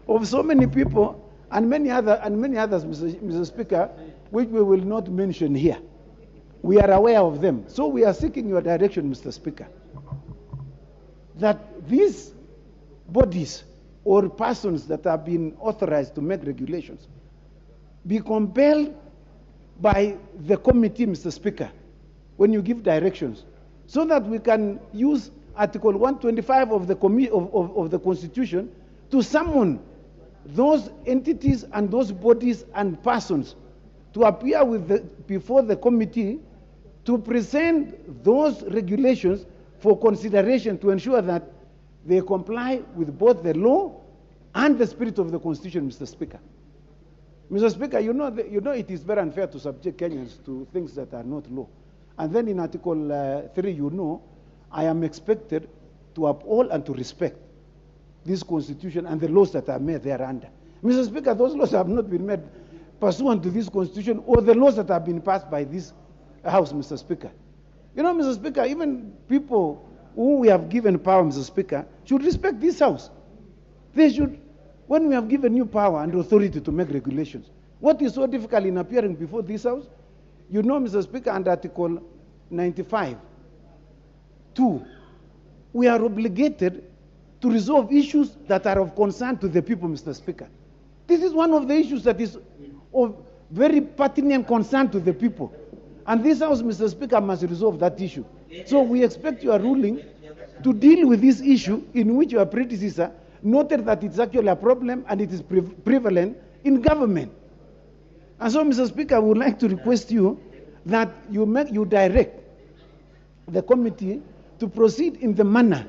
of so many people and many others, Mr. Speaker, which we will not mention here. We are aware of them. So we are seeking your direction, Mr. Speaker, that these bodies or persons that have been authorized to make regulations be compelled by the committee, Mr. Speaker, when you give directions, so that we can use Article 125 of the Constitution to summon those entities and those bodies and persons to appear before the committee to present those regulations for consideration to ensure that they comply with both the law and the spirit of the Constitution, Mr. Speaker. Mr. Speaker, you know it is very unfair to subject Kenyans to things that are not law. And then in Article 3, you know, I am expected to uphold and to respect this Constitution and the laws that are made thereunder. Mr. Speaker, those laws have not been made pursuant to this Constitution or the laws that have been passed by this House, Mr. Speaker. You know, Mr. Speaker, even people who we have given power, Mr. Speaker, should respect this House. They should, when we have given you power and authority to make regulations, what is so difficult in appearing before this House? You know, Mr. Speaker, under Article 95, 2, we are obligated to resolve issues that are of concern to the people, Mr. Speaker. This is one of the issues that is of very pertinent concern to the people. And this House, Mr. Speaker, must resolve that issue. So we expect your ruling to deal with this issue in which your predecessor noted that it's actually a problem and it is prevalent in government. And so, Mr. Speaker, I would like to request you that you direct the committee to proceed in the manner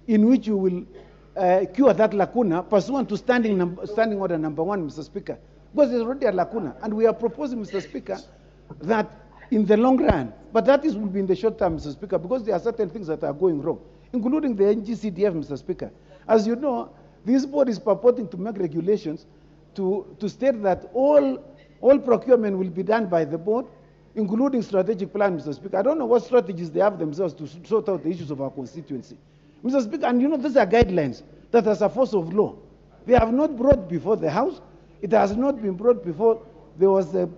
in which you will cure that lacuna pursuant to standing order number 1, Mr. Speaker. Because there's already a lacuna. And we are proposing, Mr. Speaker, that in the long run, but that will be in the short term, Mr. Speaker, because there are certain things that are going wrong, including the NGCDF, Mr. Speaker. As you know, this board is purporting to make regulations to state that all procurement will be done by the board, including strategic plan, Mr. Speaker. I don't know what strategies they have themselves to sort out the issues of our constituency. Mr. Speaker, and you know, these are guidelines that as a force of law. They have not brought before the House. It has not been brought before. There was the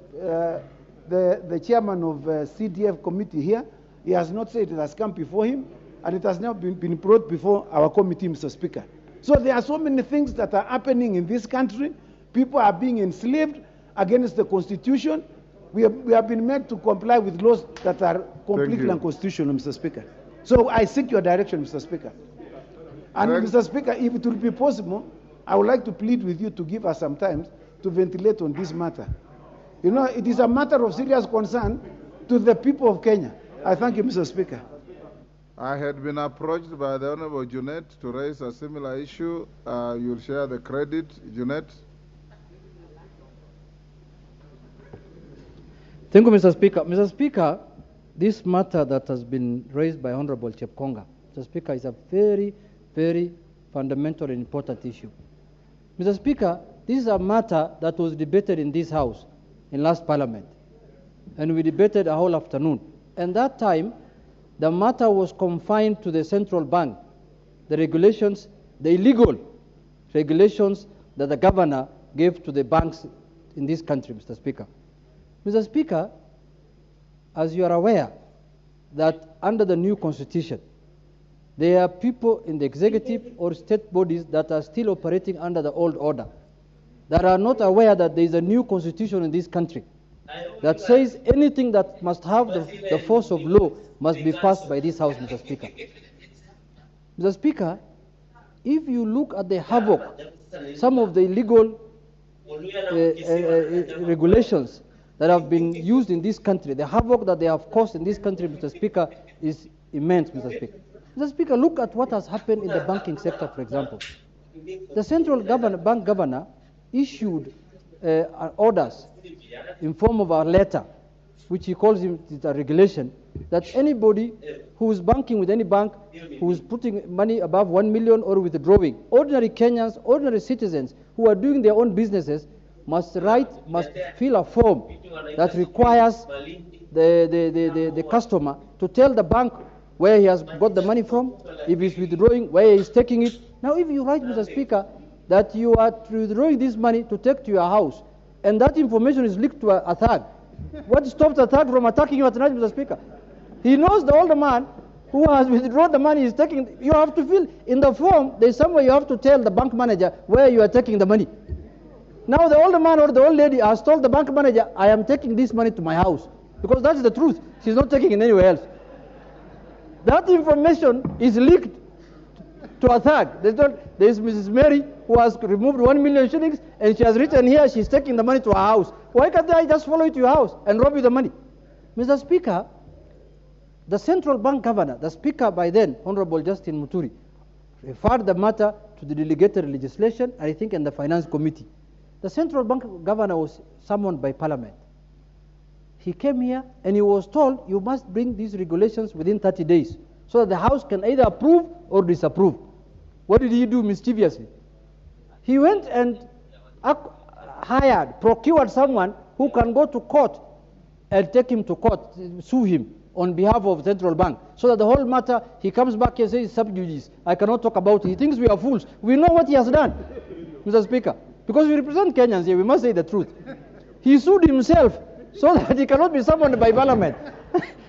chairman of CDF committee here. He has not said it has come before him, and it has now been brought before our committee, Mr. Speaker. So there are so many things that are happening in this country. People are being enslaved against the Constitution. We have been made to comply with laws that are completely unconstitutional, Mr. Speaker. So I seek your direction, Mr. Speaker. And Mr. Speaker, if it will be possible, I would like to plead with you to give us some time to ventilate on this matter. You know, it is a matter of serious concern to the people of Kenya. I thank you, Mr. Speaker. I had been approached by the Honorable Junet to raise a similar issue. You'll share the credit, Junet. Thank you, Mr. Speaker. Mr. Speaker, this matter that has been raised by Honorable Chepkonga, Mr. Speaker, is a very, very fundamental and important issue. Mr. Speaker, this is a matter that was debated in this House in last Parliament, and we debated a whole afternoon. And that time, the matter was confined to the central bank, the regulations, the illegal regulations that the governor gave to the banks in this country, Mr. Speaker. Mr. Speaker, as you are aware, that under the new constitution, there are people in the executive or state bodies that are still operating under the old order, that are not aware that there is a new constitution in this country that says anything that must have the force of law must be passed by this House, Mr. Speaker. Mr. Speaker, if you look at the havoc, some of the illegal regulations that have been used in this country, the havoc that they have caused in this country, Mr. Speaker, is immense, Mr. Speaker. Mr. Speaker, look at what has happened in the banking sector, for example. The central bank governor issued orders in form of a letter, which he calls it a regulation, that anybody who is banking with any bank, who is putting money above 1 million or withdrawing, ordinary Kenyans, ordinary citizens who are doing their own businesses must fill a form that requires the customer to tell the bank where he has got the money from, if he's withdrawing, where he's taking it. Now, if you write, Mr. Speaker, that you are withdrawing this money to take to your house, and that information is leaked to a thug, what stops a thug from attacking you at night, Mr. Speaker? He knows the older man who has withdrawn the money is taking. You have to fill in the form. There's somewhere you have to tell the bank manager where you are taking the money. Now the older man or the old lady has told the bank manager, I am taking this money to my house, because that's the truth. She's not taking it anywhere else. That information is leaked to a thug. There's Mrs. Mary who has removed 1 million shillings, and she has written here she's taking the money to her house. Why can't I just follow you to your house and rob you the money? Mr. Speaker, the central bank governor, the speaker by then, Honorable Justin Muturi, referred the matter to the delegated legislation, I think, and the finance committee. The central bank governor was summoned by parliament. He came here and he was told, you must bring these regulations within 30 days so that the house can either approve or disapprove. What did he do mischievously? He went and procured someone who can go to court and take him to court, sue him on behalf of central bank, so that the whole matter, he comes back and says, sub judice, I cannot talk about it. He thinks we are fools. We know what he has done, Mr. Speaker, because we represent Kenyans here, we must say the truth. He sued himself so that he cannot be summoned by parliament,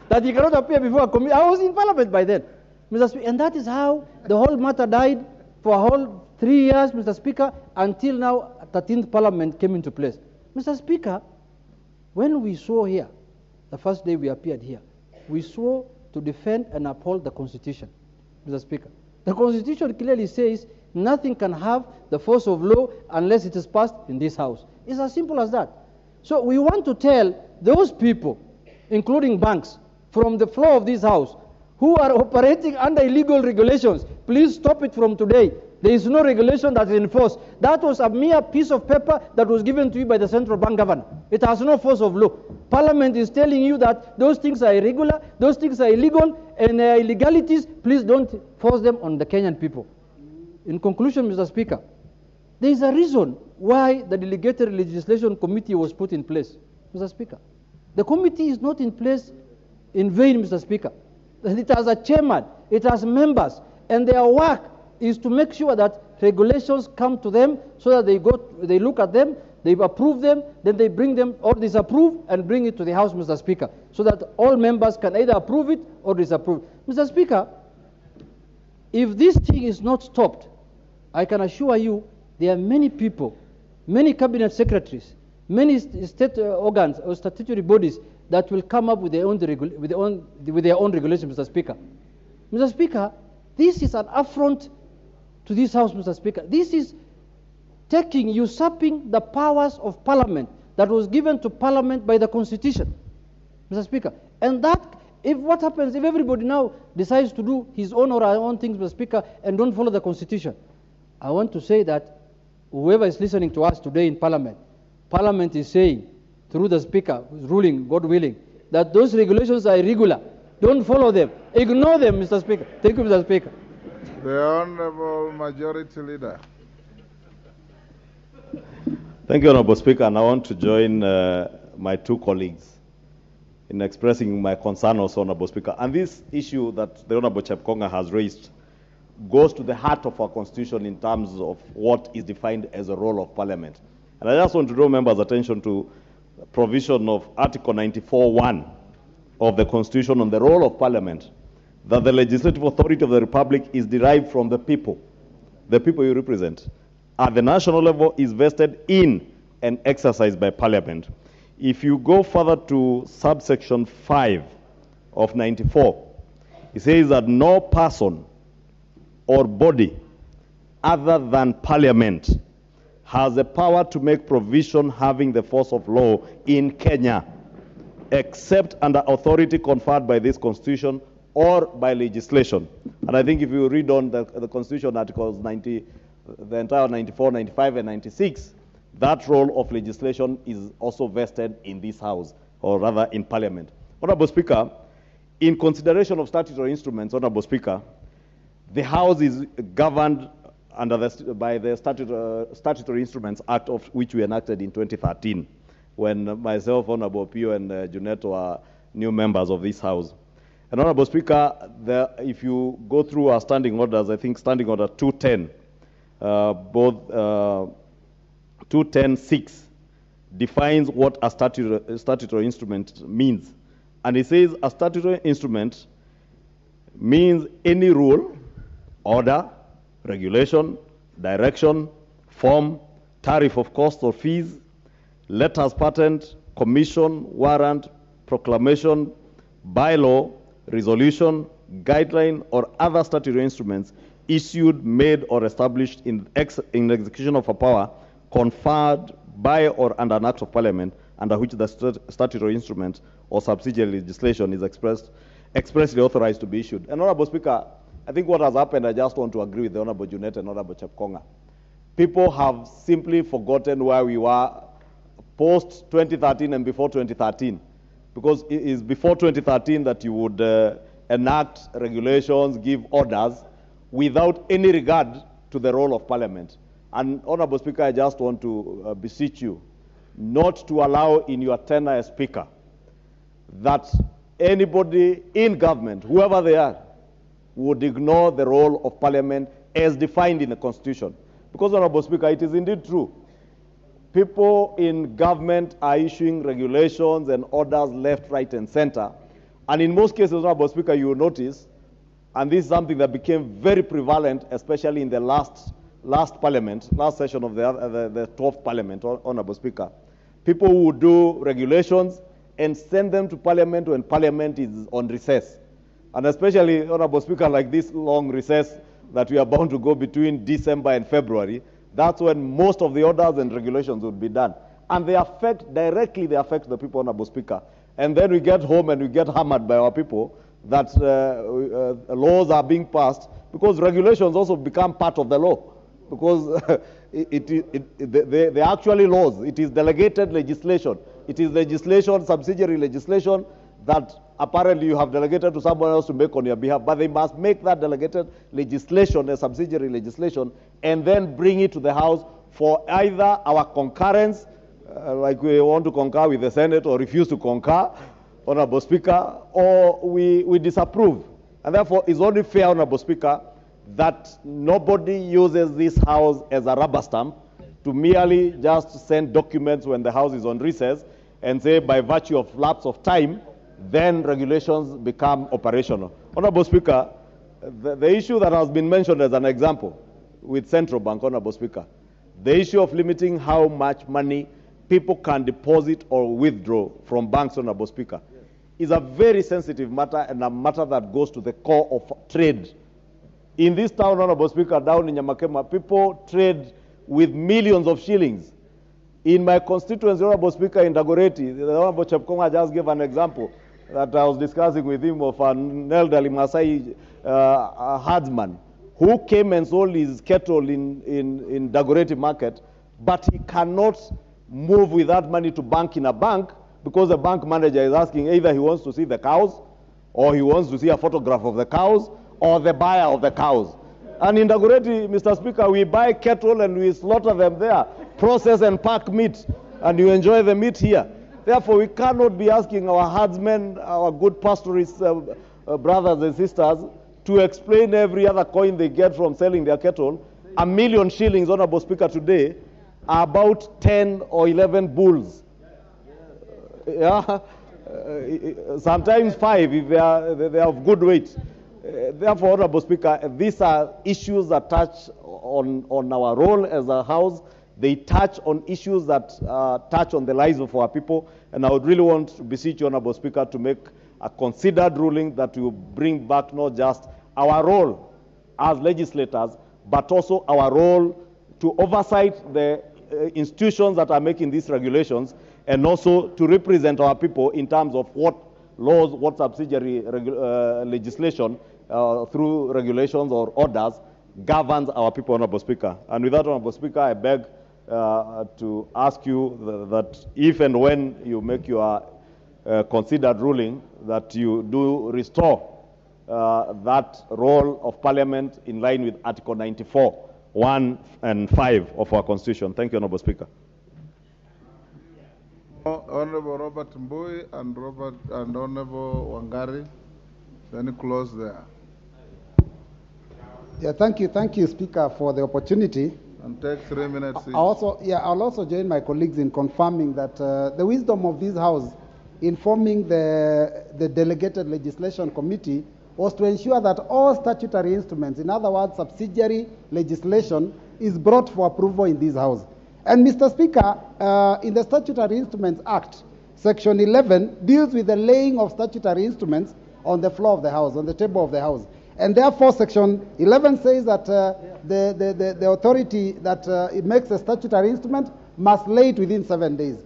that he cannot appear before a committee. I was in parliament by then, Mr. Speaker, and that is how the whole matter died for a whole 3 years, Mr. Speaker, until now 13th parliament came into place. Mr. Speaker, when we saw here, the first day we appeared here, we swore to defend and uphold the Constitution, Mr. Speaker. The Constitution clearly says nothing can have the force of law unless it is passed in this House. It's as simple as that. So we want to tell those people, including banks, from the floor of this House, who are operating under illegal regulations, please stop it from today. There is no regulation that is enforced. That was a mere piece of paper that was given to you by the central bank governor. It has no force of law. Parliament is telling you that those things are irregular, those things are illegal, and they are illegalities. Please don't force them on the Kenyan people. In conclusion, Mr. Speaker, there is a reason why the delegated legislation committee was put in place, Mr. Speaker. The committee is not in place in vain, Mr. Speaker. It has a chairman, it has members, and their work is to make sure that regulations come to them so that they look at them, they approve them, then they bring them or disapprove and bring it to the House, Mr. Speaker, so that all members can either approve it or disapprove. Mr. Speaker, if this thing is not stopped, I can assure you there are many people, many cabinet secretaries, many state organs or statutory bodies that will come up with their own regulations, Mr. Speaker. Mr. Speaker, this is an affront to this House, Mr. Speaker. This is usurping the powers of Parliament that was given to Parliament by the Constitution, Mr. Speaker. And that, what happens if everybody now decides to do his own or our own things, Mr. Speaker, and don't follow the Constitution? I want to say that whoever is listening to us today in Parliament, Parliament is saying, through the Speaker, who's ruling, God willing, that those regulations are irregular. Don't follow them. Ignore them, Mr. Speaker. Thank you, Mr. Speaker. The Honorable Majority Leader. Thank you, Honorable Speaker, and I want to join my two colleagues in expressing my concern also, Honorable Speaker. And this issue that the Honorable Chepkonga has raised goes to the heart of our Constitution in terms of what is defined as a role of Parliament. And I just want to draw members' attention to provision of Article 94(1) of the Constitution on the role of Parliament, that the legislative authority of the Republic is derived from the people you represent. At the national level is vested in and exercised by Parliament. If you go further to subsection 5 of 94, it says that no person or body other than Parliament has the power to make provision having the force of law in Kenya, except under authority conferred by this Constitution or by legislation. And I think if you read on the Constitution Articles 90, the entire 94, 95, and 96, that role of legislation is also vested in this House, or rather in Parliament. Honorable Speaker, in consideration of statutory instruments, Honorable Speaker, the House is governed by the Statutory Instruments Act, of which we enacted in 2013, when myself, Honorable Pio, and Junet were new members of this House. And Honorable Speaker, if you go through our standing orders, I think Standing Order 210, both 210.6 defines what a statutory instrument means. And it says a statutory instrument means any rule, order, regulation, direction, form, tariff of cost or fees, letters patent, commission, warrant, proclamation, bylaw, resolution, guideline, or other statutory instruments issued, made, or established in execution of a power conferred by or under an act of parliament under which the statutory instrument or subsidiary legislation is expressly authorized to be issued. And Honorable Speaker, I think what has happened, I just want to agree with the Honorable Junet and Honorable Chepkonga. People have simply forgotten where we were post 2013 and before 2013. Because it is before 2013 that you would enact regulations, give orders, without any regard to the role of Parliament. And Honorable Speaker, I just want to beseech you not to allow in your tenure as Speaker that anybody in government, whoever they are, would ignore the role of Parliament as defined in the Constitution. Because, Honorable Speaker, it is indeed true. People in government are issuing regulations and orders left, right, and center. And in most cases, Honorable Speaker, you will notice, and this is something that became very prevalent, especially in the last parliament, last session of the 12th parliament, Honorable Speaker. People who would do regulations and send them to parliament when parliament is on recess. And especially, Honorable Speaker, like this long recess that we are bound to go between December and February, that's when most of the orders and regulations would be done. And they directly affect the people, Honorable Speaker. And then we get home and we get hammered by our people that laws are being passed, because regulations also become part of the law. Because they're actually laws. It is delegated legislation. It is legislation, subsidiary legislation, that apparently you have delegated to someone else to make on your behalf, but they must make that delegated legislation a subsidiary legislation and then bring it to the House for either our concurrence, like we want to concur with the Senate, or refuse to concur, Honorable Speaker, or we disapprove. And therefore, it's only fair, Honorable Speaker, that nobody uses this House as a rubber stamp to merely just send documents when the House is on recess and say by virtue of lapse of time, then regulations become operational. Honorable Speaker, the issue that has been mentioned as an example with Central Bank, Honorable Speaker, the issue of limiting how much money people can deposit or withdraw from banks, Honorable Speaker, is a very sensitive matter and a matter that goes to the core of trade. In this town, Honorable Speaker, down in Nyamakema, people trade with millions of shillings. In my constituency, Honorable Speaker, in Dagoretti, the Honorable Chepkonga just gave an example that I was discussing with him of an elderly Masai herdsman who came and sold his cattle in Dagoretti market, but he cannot move with that money to bank in a bank because the bank manager is asking either he wants to see the cows or he wants to see a photograph of the cows or the buyer of the cows. And in Dagoretti, Mr. Speaker, we buy cattle and we slaughter them there, process and pack meat, and you enjoy the meat here. Therefore, we cannot be asking our herdsmen, our good pastoralists, brothers and sisters, to explain every other coin they get from selling their cattle. 1 million shillings, Honorable Speaker, today are about 10 or 11 bulls. Sometimes 5 if they are of good weight. Therefore, Honorable Speaker, these are issues that touch on our role as a House. They touch on issues that touch on the lives of our people. And I would really want to beseech you, Honorable Speaker, to make a considered ruling that will bring back not just our role as legislators, but also our role to oversight the institutions that are making these regulations, and also to represent our people in terms of what laws, what subsidiary legislation through regulations or orders governs our people, Honorable Speaker. And with that, Honorable Speaker, I beg to ask you that if and when you make your considered ruling, that you do restore that role of Parliament in line with Article 94, 1 and 5 of our Constitution. Thank you, Honorable Speaker. Honorable Robert Mbui and Honorable Wangari. Then close there. Yeah, thank you, Speaker, for the opportunity. And take 3 minutes each. I'll also join my colleagues in confirming that the wisdom of this House in forming the Delegated Legislation Committee was to ensure that all statutory instruments, in other words, subsidiary legislation, is brought for approval in this House. And Mr. Speaker, in the Statutory Instruments Act, Section 11 deals with the laying of statutory instruments on the floor of the House, on the table of the House. And therefore, Section 11 says that the authority that it makes a statutory instrument must lay it within 7 days.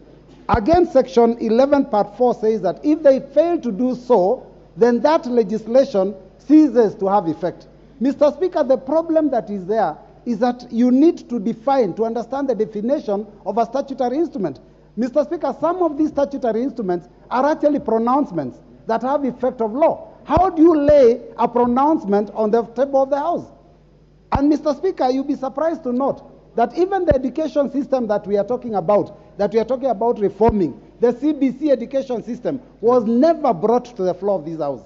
Again, Section 11, Part 4 says that if they fail to do so, then that legislation ceases to have effect. Mr. Speaker, the problem that is there is that you need to define, to understand the definition of a statutory instrument. Mr. Speaker, some of these statutory instruments are actually pronouncements that have effect of law. How do you lay a pronouncement on the table of the House? And Mr. Speaker, you'll be surprised to note that even the education system that we are talking about reforming, the CBC education system was never brought to the floor of this House.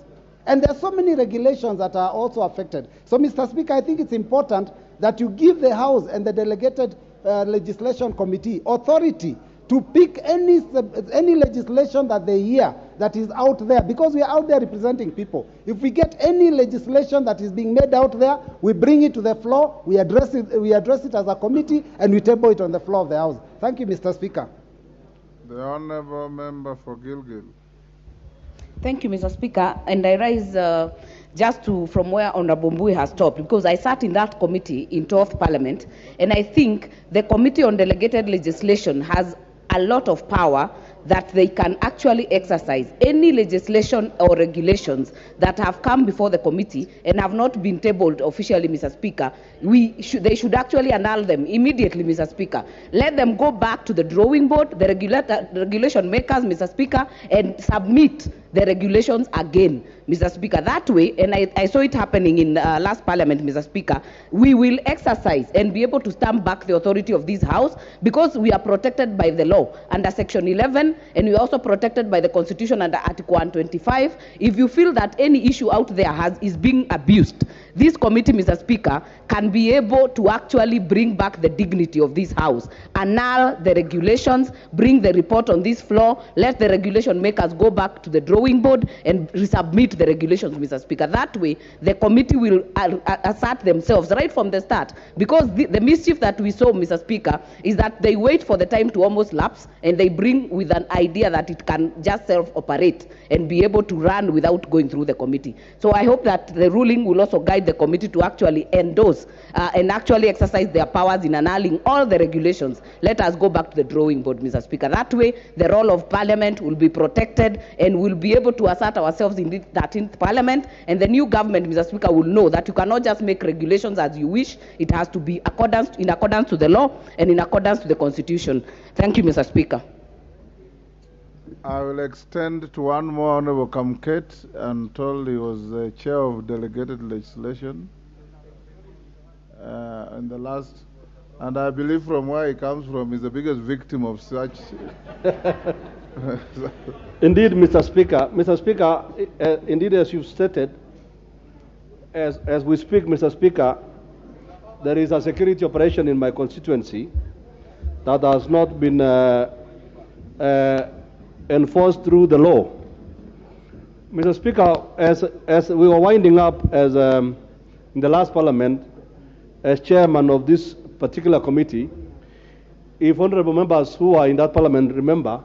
And there are so many regulations that are also affected. So, Mr. Speaker, I think it's important that you give the House and the Delegated Legislation Committee authority to pick any legislation that they hear that is out there, because we are out there representing people. If we get any legislation that is being made out there, we bring it to the floor, we address it as a committee, and we table it on the floor of the House. Thank you, Mr. Speaker. The Honourable Member for Gilgil. Thank you, Mr. Speaker. And I rise from where Honorable Mbui has stopped, because I sat in that committee in 12th Parliament, and I think the Committee on Delegated Legislation has a lot of power that they can actually exercise. Any legislation or regulations that have come before the committee and have not been tabled officially, Mr. Speaker, they should actually annul them immediately, Mr. Speaker. Let them go back to the drawing board, the regulation makers, Mr. Speaker, and submit the regulations again, Mr. Speaker. That way, and I saw it happening in last Parliament, Mr. Speaker, we will exercise and be able to stamp back the authority of this House, because we are protected by the law under Section 11, and we are also protected by the Constitution under Article 125. If you feel that any issue out there is being abused, this committee, Mr. Speaker, can be able to actually bring back the dignity of this House, annul the regulations, bring the report on this floor, let the regulation makers go back to the drawing board and resubmit the regulations, Mr. Speaker. That way, the committee will assert themselves right from the start, because the mischief that we saw, Mr. Speaker, is that they wait for the time to almost lapse, and they bring with an idea that it can just self-operate and be able to run without going through the committee. So I hope that the ruling will also guide the committee to actually endorse and actually exercise their powers in annulling all the regulations. Let us go back to the drawing board, Mr. Speaker. That way, the role of Parliament will be protected, and we'll be able to assert ourselves in the 13th Parliament, and the new government, Mr. Speaker, will know that you cannot just make regulations as you wish. It has to be in accordance to the law and in accordance to the Constitution. Thank you, Mr. Speaker. I will extend to one more Honourable Kamket. I'm told he was the chair of delegated legislation in the last, and I believe from where he comes from, he's the biggest victim of such. Indeed, Mr. Speaker. Mr. Speaker, indeed, as you've stated, as we speak, Mr. Speaker, there is a security operation in my constituency that has not been enforced through the law. Mr. Speaker, as we were winding up in the last Parliament, as chairman of this particular committee, if honourable members who are in that Parliament remember,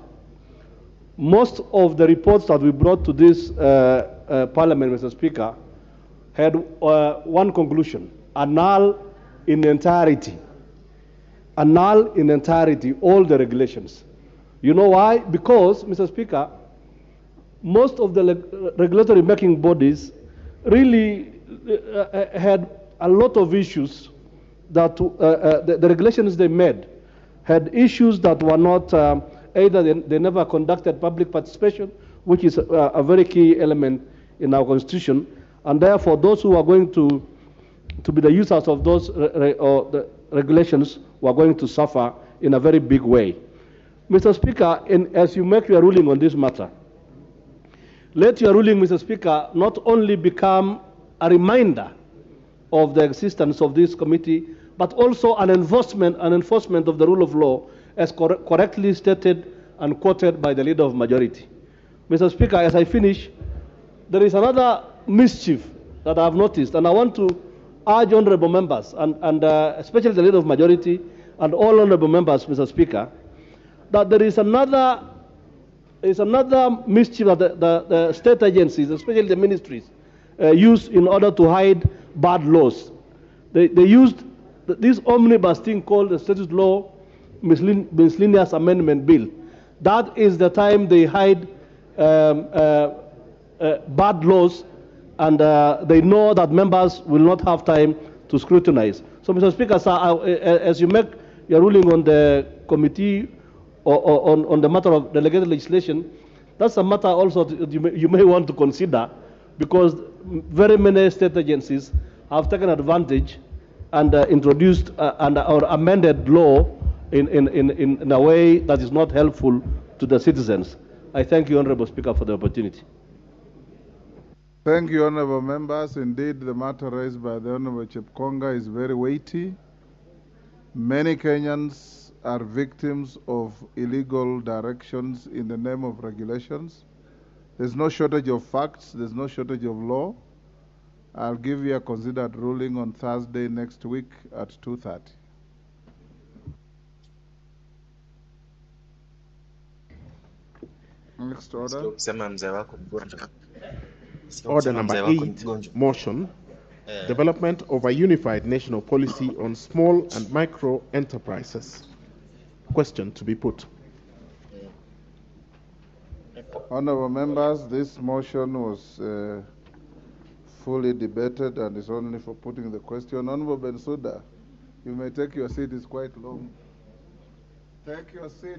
most of the reports that we brought to this Parliament, Mr. Speaker, had one conclusion: annul in entirety. Annul in entirety all the regulations. You know why? Because, Mr. Speaker, most of the regulatory making bodies really had a lot of issues that the regulations they made had issues that were not, either they never conducted public participation, which is a very key element in our constitution, and therefore those who are going to be the users of those the regulations were going to suffer in a very big way. Mr. Speaker, as you make your ruling on this matter, let your ruling, Mr. Speaker, not only become a reminder of the existence of this committee, but also an enforcement of the rule of law, as correctly stated and quoted by the Leader of Majority. Mr. Speaker, as I finish, there is another mischief that I have noticed, and I want to urge honorable members, and especially the Leader of Majority and all honorable members, Mr. Speaker, that there is another mischief that the state agencies, especially the ministries, use in order to hide bad laws. They used this omnibus thing called the Statute Law Miscellaneous Amendment Bill. That is the time they hide bad laws, and they know that members will not have time to scrutinize. So, Mr. Speaker, sir, as you make your ruling on the committee or on the matter of delegated legislation, that's a matter also you may want to consider, because very many state agencies have taken advantage and introduced or amended law in a way that is not helpful to the citizens. I thank you, Honorable Speaker, for the opportunity. Thank you, honorable members. Indeed, the matter raised by the Honorable Chepkonga is very weighty. Many Kenyans are victims of illegal directions in the name of regulations. There's no shortage of facts. There's no shortage of law. I'll give you a considered ruling on Thursday next week at 2:30. Next order. Order number 8, motion, development of a unified national policy on small and micro enterprises. Question to be put. Honorable members, this motion was fully debated and is only for putting the question. Honorable Bensouda, you may take your seat, it's quite long. Take your seat.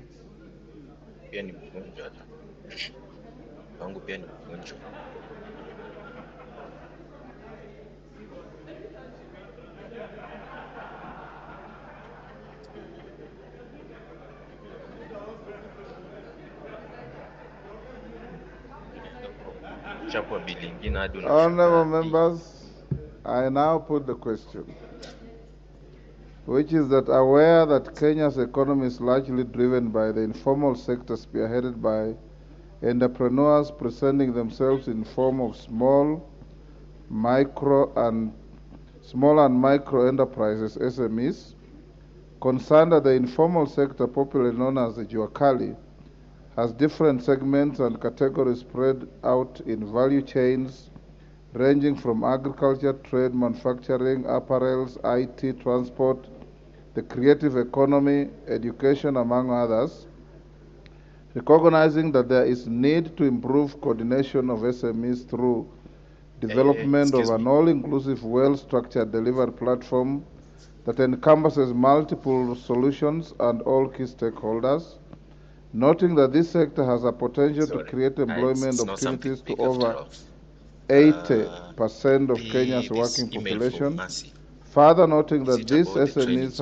Honorable members, I now put the question, which is that aware that Kenya's economy is largely driven by the informal sector spearheaded by entrepreneurs presenting themselves in form of small and micro enterprises, SMEs, concerned that the informal sector, popularly known as the Juakali, has different segments and categories spread out in value chains ranging from agriculture, trade, manufacturing, apparels, IT, transport, the creative economy, education, among others, recognizing that there is need to improve coordination of SMEs through development of an all-inclusive, well-structured delivery platform that encompasses multiple solutions and all key stakeholders, noting that this sector has a potential to create employment opportunities to over 80% of Kenya's working population. Further noting that these SMEs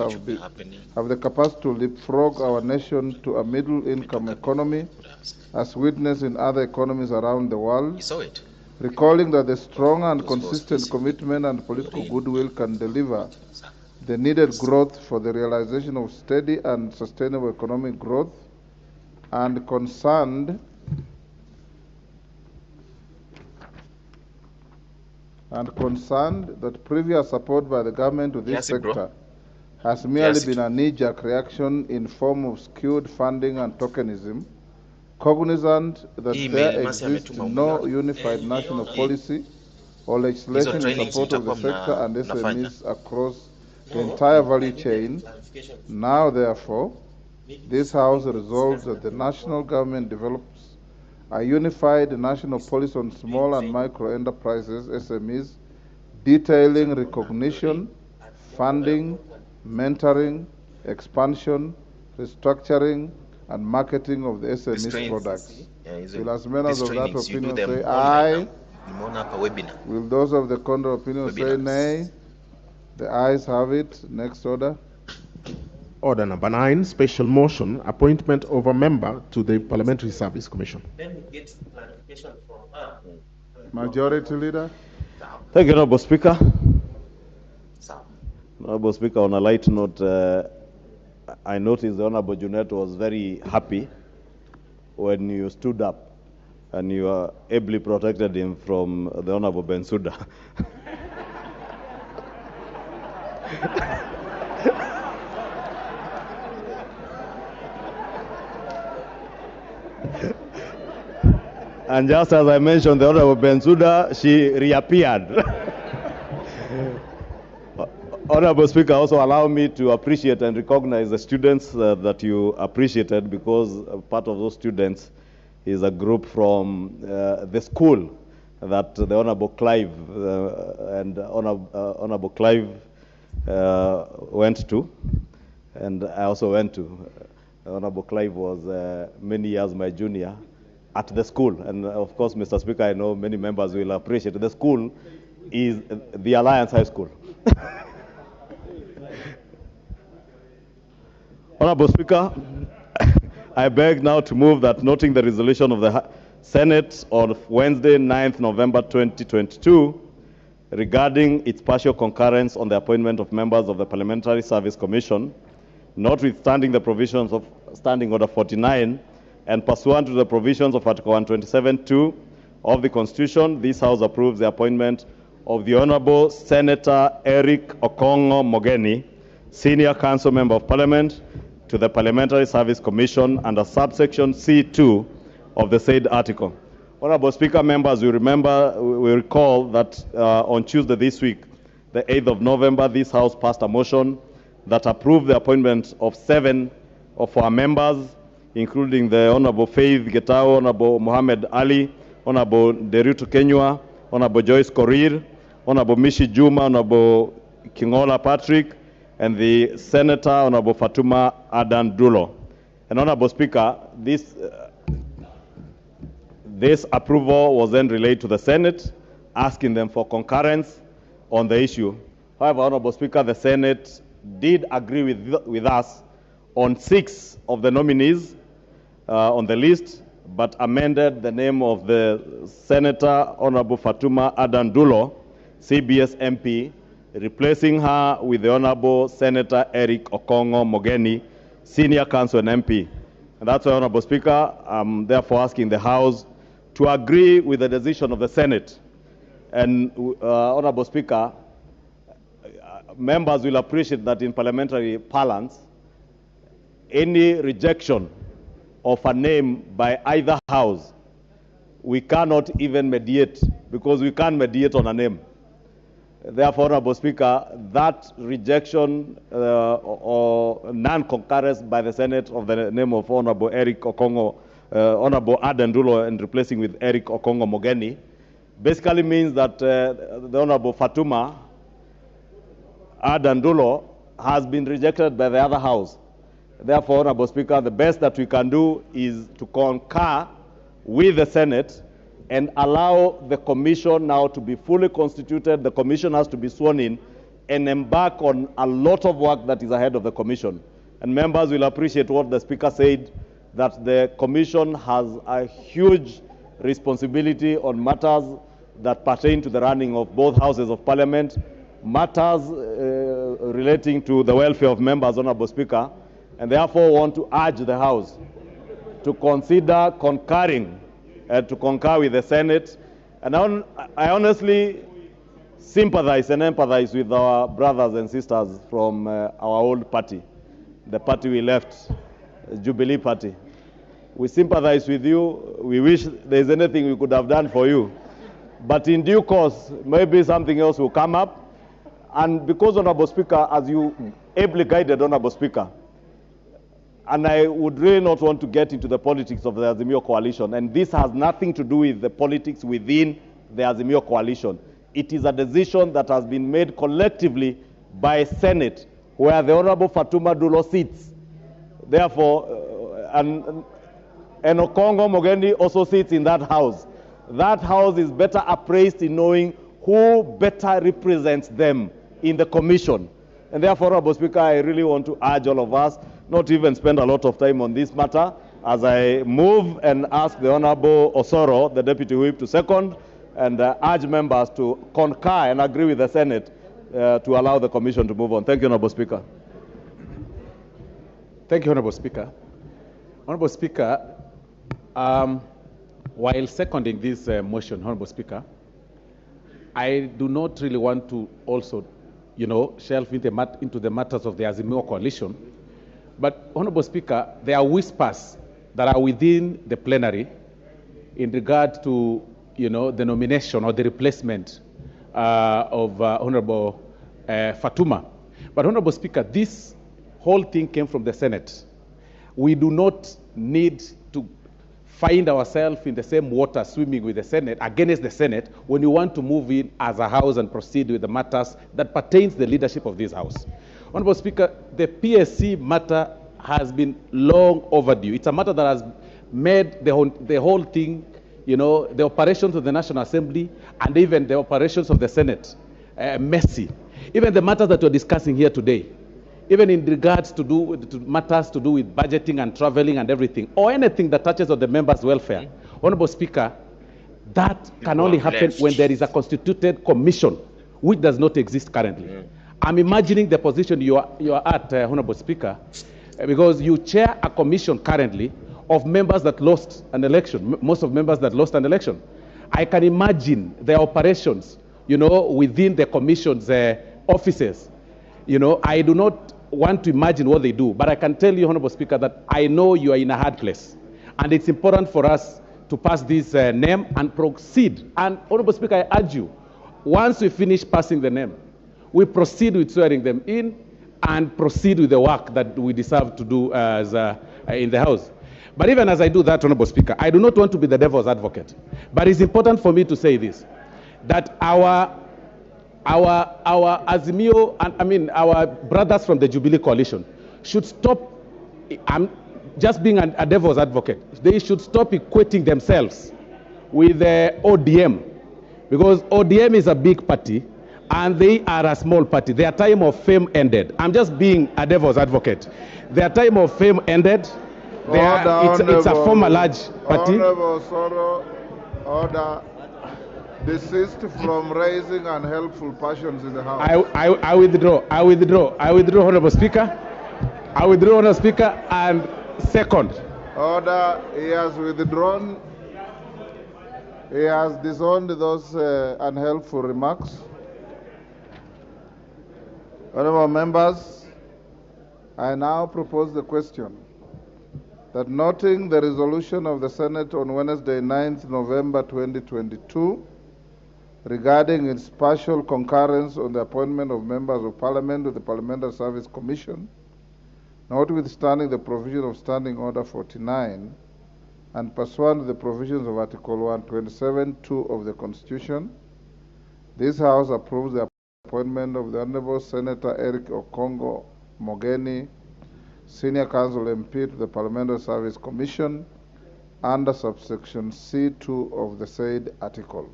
have the capacity to leapfrog our nation to a middle-income economy, as witnessed in other economies around the world, recalling that the strong and consistent commitment and political goodwill can deliver the needed growth for the realization of steady and sustainable economic growth, and concerned that previous support by the government to this sector has merely been a knee-jerk reaction in form of skewed funding and tokenism, cognizant that there exists no unified national policy or legislation in support of the sector and SMEs across the entire value chain. Now, therefore, this House resolves that the national government develops a unified national policy on small and micro enterprises, SMEs, detailing recognition, funding, mentoring, expansion, restructuring, and marketing of the SMEs products. Will as members of that opinion say aye? Will those of the contrary opinion say nay? The ayes have it. Next order. Order number 9, special motion, appointment of a member to the Parliamentary Service Commission. Then we get clarification from her. Majority Leader. Thank you, Honorable Speaker. Honorable Speaker, on a light note, I noticed the Honorable Junet was very happy when you stood up and you ably protected him from the Honorable Bensouda. And just as I mentioned the Honorable Bensouda, she reappeared. Honorable Speaker, also allow me to appreciate and recognize the students that you appreciated, because part of those students is a group from the school that the Honorable Clive and Honorable Clive went to, and I also went to. Honorable Clive was many years my junior at the school, and of course, Mr. Speaker, I know many members will appreciate the school is the Alliance High School. Honorable Speaker, I beg now to move that, noting the resolution of the Senate on Wednesday, 9th November 2022, regarding its partial concurrence on the appointment of members of the Parliamentary Service Commission, notwithstanding the provisions of Standing Order 49, and pursuant to the provisions of Article 127(2) of the Constitution, this House approves the appointment of the Honorable Senator Eric Okongo Mogeni, Senior Council Member of Parliament, to the Parliamentary Service Commission under subsection C2 of the said article. Honorable Speaker, members, we recall that on Tuesday this week, the 8th of November, this House passed a motion that approved the appointment of 7 of our members, including the Honorable Faith Getao, Honorable Mohammed Ali, Honorable Derutu Kenywa, Honorable Joyce Korir, Honorable Mishi Juma, Honorable Kingola Patrick, and the Senator, Honorable Fatuma Adan Dulo. And Honorable Speaker, this approval was then relayed to the Senate, asking them for concurrence on the issue. However, Honorable Speaker, the Senate did agree with us on 6 of the nominees on the list, but amended the name of the Senator, Honorable Fatuma Adan Dulo, CBS MP, replacing her with the Honorable Senator Eric Okongo Mogeni, Senior Council and MP. And that's why, Honorable Speaker, I'm therefore asking the House to agree with the decision of the Senate. And Honorable Speaker, members will appreciate that in parliamentary parlance, any rejection of a name by either House, we cannot even mediate, because we can't mediate on a name. Therefore, Honorable Speaker, that rejection or non-concurrence by the Senate of the name of Honorable Eric Okongo, Honorable Adan Dulo, and replacing with Eric Okongo Mogeni, basically means that the Honorable Fatuma Adan Dulo has been rejected by the other House. Therefore, Honorable Speaker, the best that we can do is to concur with the Senate and allow the commission now to be fully constituted. The commission has to be sworn in and embark on a lot of work that is ahead of the commission. And members will appreciate what the Speaker said, that the commission has a huge responsibility on matters that pertain to the running of both houses of parliament, matters relating to the welfare of members, Honorable Speaker, and therefore want to urge the House to consider concurring to concur with the Senate. And I honestly sympathize and empathize with our brothers and sisters from our old party, the party we left, Jubilee Party. We sympathize with you. We wish there's anything we could have done for you. But in due course, maybe something else will come up. And because, Honorable Speaker, as you ably guided, Honorable Speaker, and I would really not want to get into the politics of the Azimio coalition, and this has nothing to do with the politics within the Azimio coalition. It is a decision that has been made collectively by Senate, where the Honorable Fatuma Dulo sits. Therefore, and Okongo Mogeni also sits in that house. That house is better appraised in knowing who better represents them in the commission. And therefore, Honorable Speaker, I really want to urge all of us not to even spend a lot of time on this matter as I move and ask the Honorable Osoro, the Deputy Whip, to second and urge members to concur and agree with the Senate to allow the Commission to move on. Thank you, Honorable Speaker. Thank you, Honorable Speaker. Honorable Speaker, while seconding this motion, Honorable Speaker, I do not really want to also, shelve into the matters of the Azimio coalition. But, Honorable Speaker, there are whispers that are within the plenary in regard to, the nomination or the replacement of Honorable Fatuma. But, Honorable Speaker, this whole thing came from the Senate. We do not need to find ourselves in the same water swimming with the Senate, against the Senate, when you want to move in as a House and proceed with the matters that pertains to the leadership of this House. Honorable Speaker, the PSC matter has been long overdue. It's a matter that has made the whole thing, the operations of the National Assembly and even the operations of the Senate messy. Even the matters that we're discussing here today, even in regards to matters to do with budgeting and traveling and everything, or anything that touches on the members' welfare. Honorable Speaker, that can only happen when there is a constituted commission, which does not exist currently. I'm imagining the position you are at, Honorable Speaker, because you chair a commission currently of members that lost an election, most of members that lost an election. I can imagine the operations, within the commission's offices. I do not want to imagine what they do, but I can tell you, Honorable Speaker, that I know you are in a hard place. And it's important for us to pass this name and proceed. And, Honorable Speaker, I urge you, once we finish passing the name, we proceed with swearing them in and proceed with the work that we deserve to do in the House. But even as I do that, Honorable Speaker, I do not want to be the devil's advocate. But it's important for me to say this, that our Azimio, our brothers from the Jubilee Coalition should stop, I'm just being a devil's advocate, they should stop equating themselves with the ODM, because ODM is a big party and they are a small party. Their time of fame ended. I'm just being a devil's advocate. Their time of fame ended. It's a former large party. Honorable Soro, order. Desist from raising unhelpful passions in the House. I withdraw, Honorable Speaker. I withdraw, Honorable Speaker, and second. Order, he has withdrawn. He has disowned those unhelpful remarks. Honorable members, I now propose the question that noting the resolution of the Senate on Wednesday, 9th November 2022, regarding its partial concurrence on the appointment of members of Parliament to the Parliamentary Service Commission, notwithstanding the provision of Standing Order 49, and pursuant to the provisions of Article 127(2) of the Constitution, this House approves the appointment of the Honorable Senator Eric Okongo Mogeni, Senior Council MP to the Parliamentary Service Commission, under subsection C2 of the said article.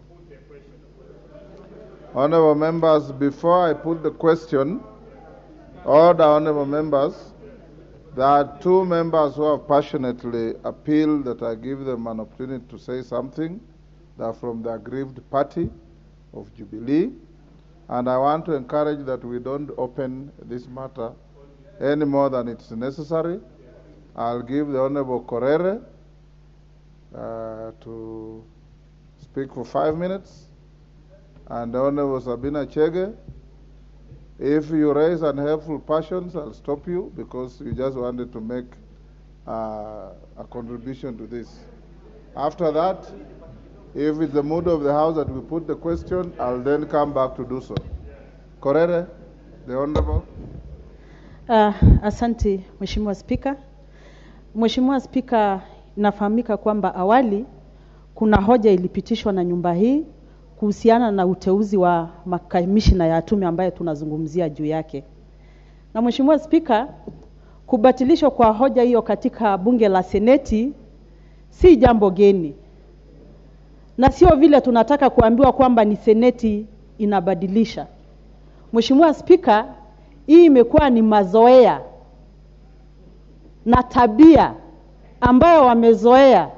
Honorable members, before I put the question, order, honorable members, there are two members who have passionately appealed that I give them an opportunity to say something. They are from the aggrieved party of Jubilee, and I want to encourage that we don't open this matter any more than it's necessary. I'll give the Honorable Korere to speak for 5 minutes. And the Honorable Sabina Chege, if you raise unhelpful passions, I'll stop you because you just wanted to make a contribution to this. After that, if it's the mood of the House that we put the question, I'll then come back to do so. Korere, the Honorable. Asante, Mheshimiwa Spika. Mheshimiwa Spika, inafahamika kwamba awali kuna hoja ilipitishwa na nyumba hii kuhusiana na uteuzi wa makamishina ya tume ambayo tunazungumzia juu yake. Na Mheshimiwa Spika, kubatilishwa kwa hoja hiyo katika bunge la Seneti si jambo geni. Na sio vile tunataka kuambiwa kwamba ni Seneti inabadilisha. Mheshimiwa Spika, hii imekuwa ni mazoea na tabia ambayo wamezoea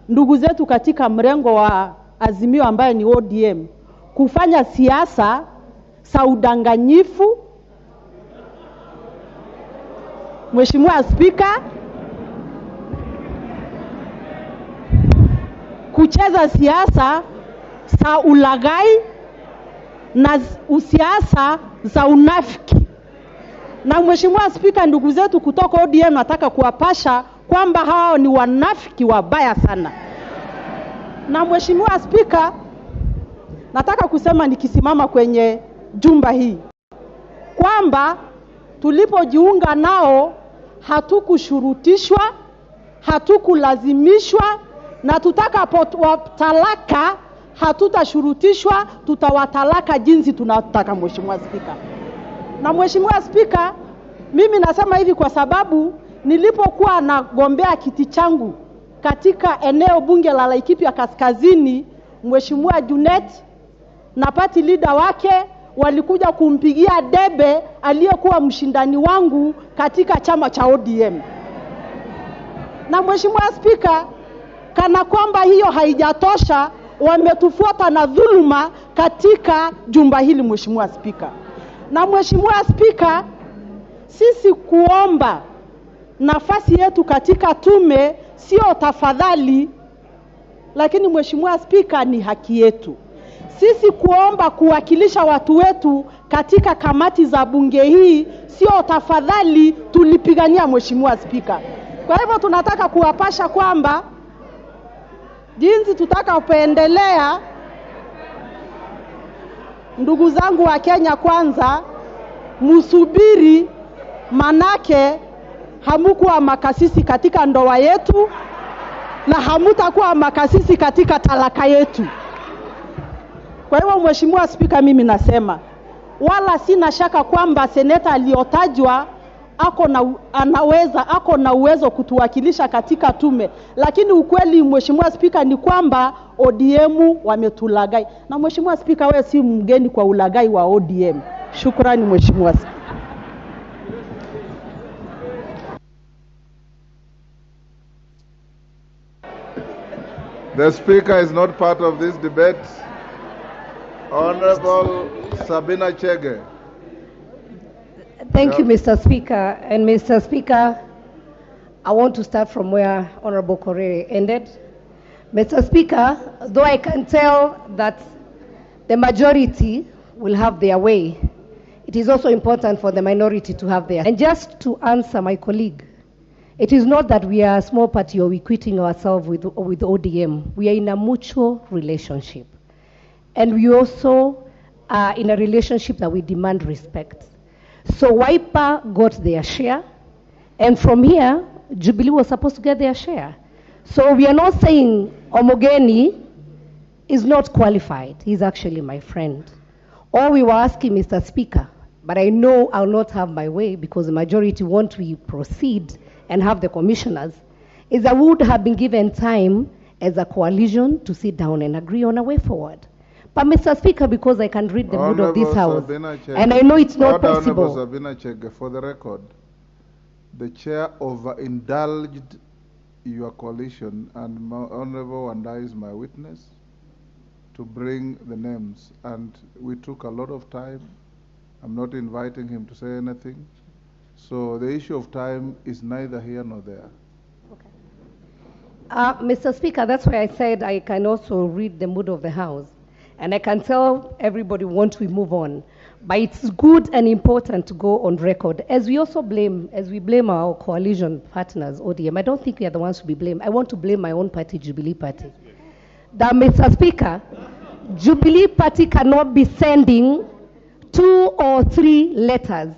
ndugu zetu katika mrengo wa Azimio ambaye ni ODM kufanya siasa za udanganyifu. Mheshimiwa Spika, kucheza siasa za ulaghai na siasa za unafiki. Na Mheshimiwa Spika, ndugu zetu kutoka ODM nataka kuwapasha kwamba hao ni wanafiki wabaya sana. Na Mheshimiwa Spika, nataka kusema nikisimama kwenye jumba hii kwamba tulipojiunga nao hatukushurutishwa, hatukulazimishwa, na tutakapotalaka hatutashurutishwa, tutawatalaka jinsi tunataka. Mheshimiwa Spika. Na Mheshimiwa Spika, mimi nasema hivi kwa sababu nilipokuwa nagombea kiti changu katika eneo bunge la Laikipia Kaskazini, Mheshimiwa Junet na party leader wake walikuja kumpigia debe aliyekuwa mshindani wangu katika chama cha ODM. Na Mheshimiwa Spika, kana kwamba hiyo haijatosha, wametufuata na dhuluma katika jumba hili. Mheshimiwa Spika. Na Mheshimiwa Spika, sisi kuomba nafasi yetu katika tume sio tafadhali, lakini Mheshimiwa Spika ni haki yetu. Sisi kuomba kuwakilisha watu wetu katika kamati za bunge hii sio tafadhali, tulipigania. Mheshimiwa Spika. Kwa hivyo tunataka kuwapasha kwamba jinsi tutakapoendelea, ndugu zangu wa Kenya Kwanza, musubiri, manake hamukuwa makasisi katika ndoa yetu na hamutakuwa makasisi katika talaka yetu. Kwa hivyo Mheshimiwa Spika, mimi nasema wala sina shaka kwamba seneta aliyotajwa ako na uwezo kutuwakilisha katika tume, lakini ukweli Mheshimiwa Spika ni kwamba ODM wametulagai. Na Mheshimiwa Spika, wewe si mgeni kwa ulagai wa ODM. Shukrani Mheshimiwa Spika. The Speaker is not part of this debate. Honorable Sabina Chege. Thank you, Mr. Speaker. And Mr. Speaker, I want to start from where Honorable Korere ended. Mr. Speaker, though I can tell that the majority will have their way, it is also important for the minority to have theirs. And just to answer my colleague, it is not that we are a small party or we're quitting ourselves with ODM. We are in a mutual relationship. And we also are in a relationship that we demand respect. So Wiper got their share, and from here, Jubilee was supposed to get their share. So we are not saying Omogeni is not qualified. He's actually my friend. All we were asking, Mr. Speaker, but I know I'll not have my way because the majority want we proceed and have the commissioners, is that we would have been given time as a coalition to sit down and agree on a way forward. But Mr. Speaker, because I can read the mood of this House, and I know it's not possible. Honorable Sabina Chege, for the record, the chair overindulged your coalition, and Honorable Wanda is my witness to bring the names, and we took a lot of time. I'm not inviting him to say anything. So the issue of time is neither here nor there. Mr. Speaker, that's why I said I can also read the mood of the House. And I can tell everybody once we move on. But it's good and important to go on record. As we blame our coalition partners, ODM, I don't think we are the ones to be blamed. I want to blame my own party, Jubilee Party. That, Mr. Speaker, Jubilee Party cannot be sending 2 or 3 letters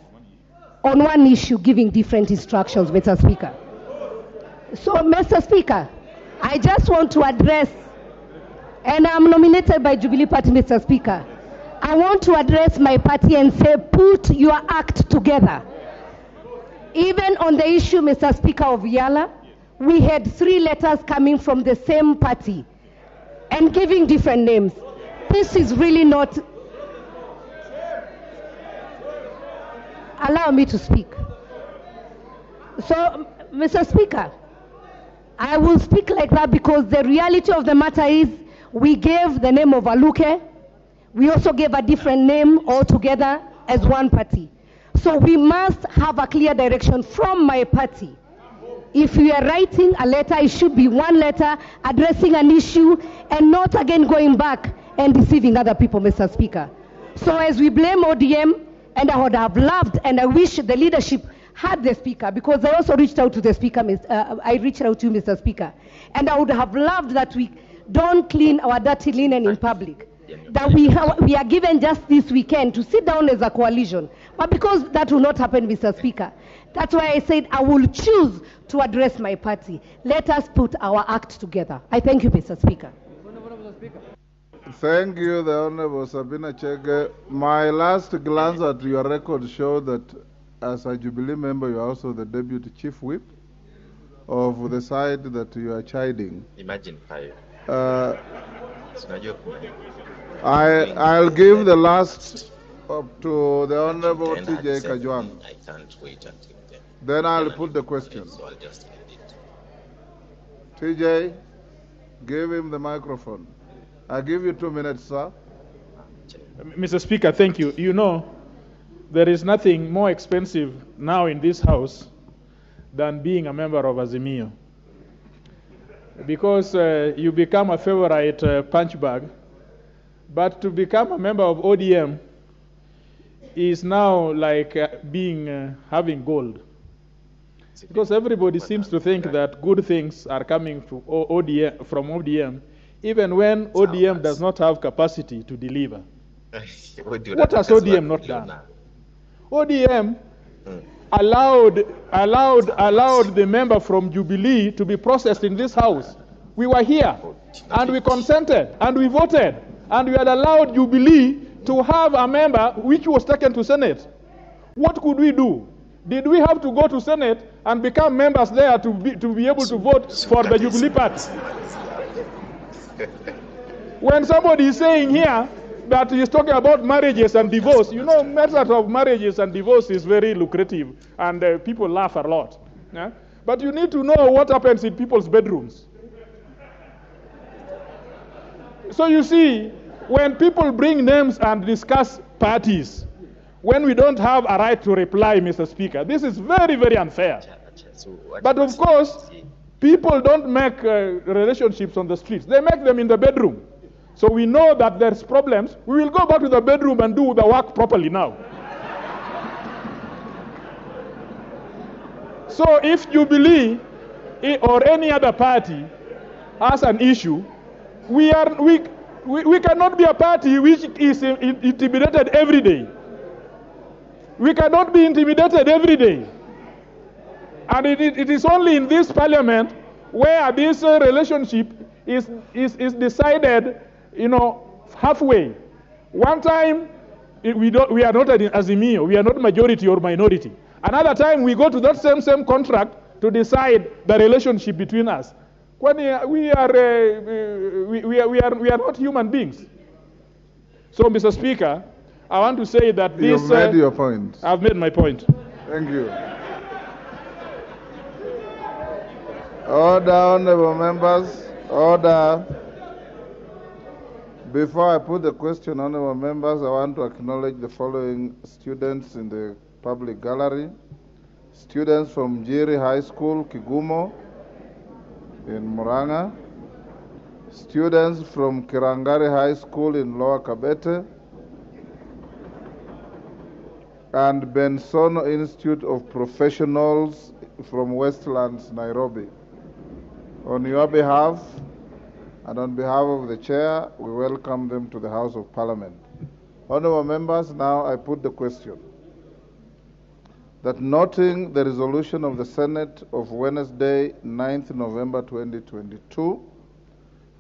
on one issue giving different instructions, Mr. Speaker. So, Mr. Speaker, I just want to address, and I'm nominated by Jubilee Party, Mr. Speaker. I want to address my party and say, put your act together. Even on the issue, Mr. Speaker, of Yala, we had 3 letters coming from the same party and giving different names. This is really not... allow me to speak. So, Mr. Speaker, I will speak like that because the reality of the matter is we gave the name of Aluke. We also gave a different name altogether as one party. So we must have a clear direction from my party. If we are writing a letter, it should be one letter addressing an issue and not again going back and deceiving other people, Mr. Speaker. So as we blame ODM, and I would have loved, and I wish the leadership had the Speaker, because I also reached out to the Speaker, I reached out to you, Mr. Speaker, and I would have loved that we don't clean our dirty linen in public. That we are given just this weekend to sit down as a coalition. But because that will not happen, Mr. Speaker, that's why I said I will choose to address my party. Let us put our act together. I thank you, Mr. Speaker. Thank you, the Honorable Sabina Chege. My last glance at your record showed that as a Jubilee member, you are also the Deputy Chief Whip of the side that you are chiding. Imagine 5. I'll give the last up to the Honorable TJ Kajwang. I can't wait until then. Then I'll put the question. So I'll just end it. TJ, give him the microphone. I'll give you 2 minutes, sir. Mr. Speaker, thank you. You know, there is nothing more expensive now in this House than being a member of Azimio. Because you become a favorite punch bag, but to become a member of ODM is now like having gold. Because everybody seems to think that good things are coming from ODM, even when ODM does not have capacity to deliver. What has ODM not done? ODM allowed the member from Jubilee to be processed in this House. We were here, and we consented, and we voted, and we had allowed Jubilee to have a member which was taken to Senate. What could we do? Did we have to go to Senate and become members there to be able to vote for the Jubilee Party? When somebody is saying here that he's talking about marriages and divorce, you know, method of marriages and divorce is very lucrative, and people laugh a lot. Yeah? But you need to know what happens in people's bedrooms. So you see, when people bring names and discuss parties, when we don't have a right to reply, Mr. Speaker, this is very, very unfair. But of course, people don't make relationships on the streets. They make them in the bedroom. So we know that there's problems. We will go back to the bedroom and do the work properly now. So if Jubilee or any other party has an issue, we cannot be a party which is intimidated every day. We cannot be intimidated every day. And it is only in this parliament where this relationship is decided, you know, halfway. One time, we are not an Azimio, we are not majority or minority. Another time, we go to that same contract to decide the relationship between us. When we are not human beings. So, Mr. Speaker, I want to say that this... You've made your point. I've made my point. Thank you. Order, honorable members. Order. Before I put the question, honorable members, I want to acknowledge the following students in the public gallery. Students from Jiri High School, Kigumo, in Muranga. Students from Kirangari High School in Lower Kabete. And Bensono Institute of Professionals from Westlands, Nairobi. On your behalf, and on behalf of the chair, we welcome them to the House of Parliament. Honorable members, now I put the question. That noting the resolution of the Senate of Wednesday, 9th November 2022,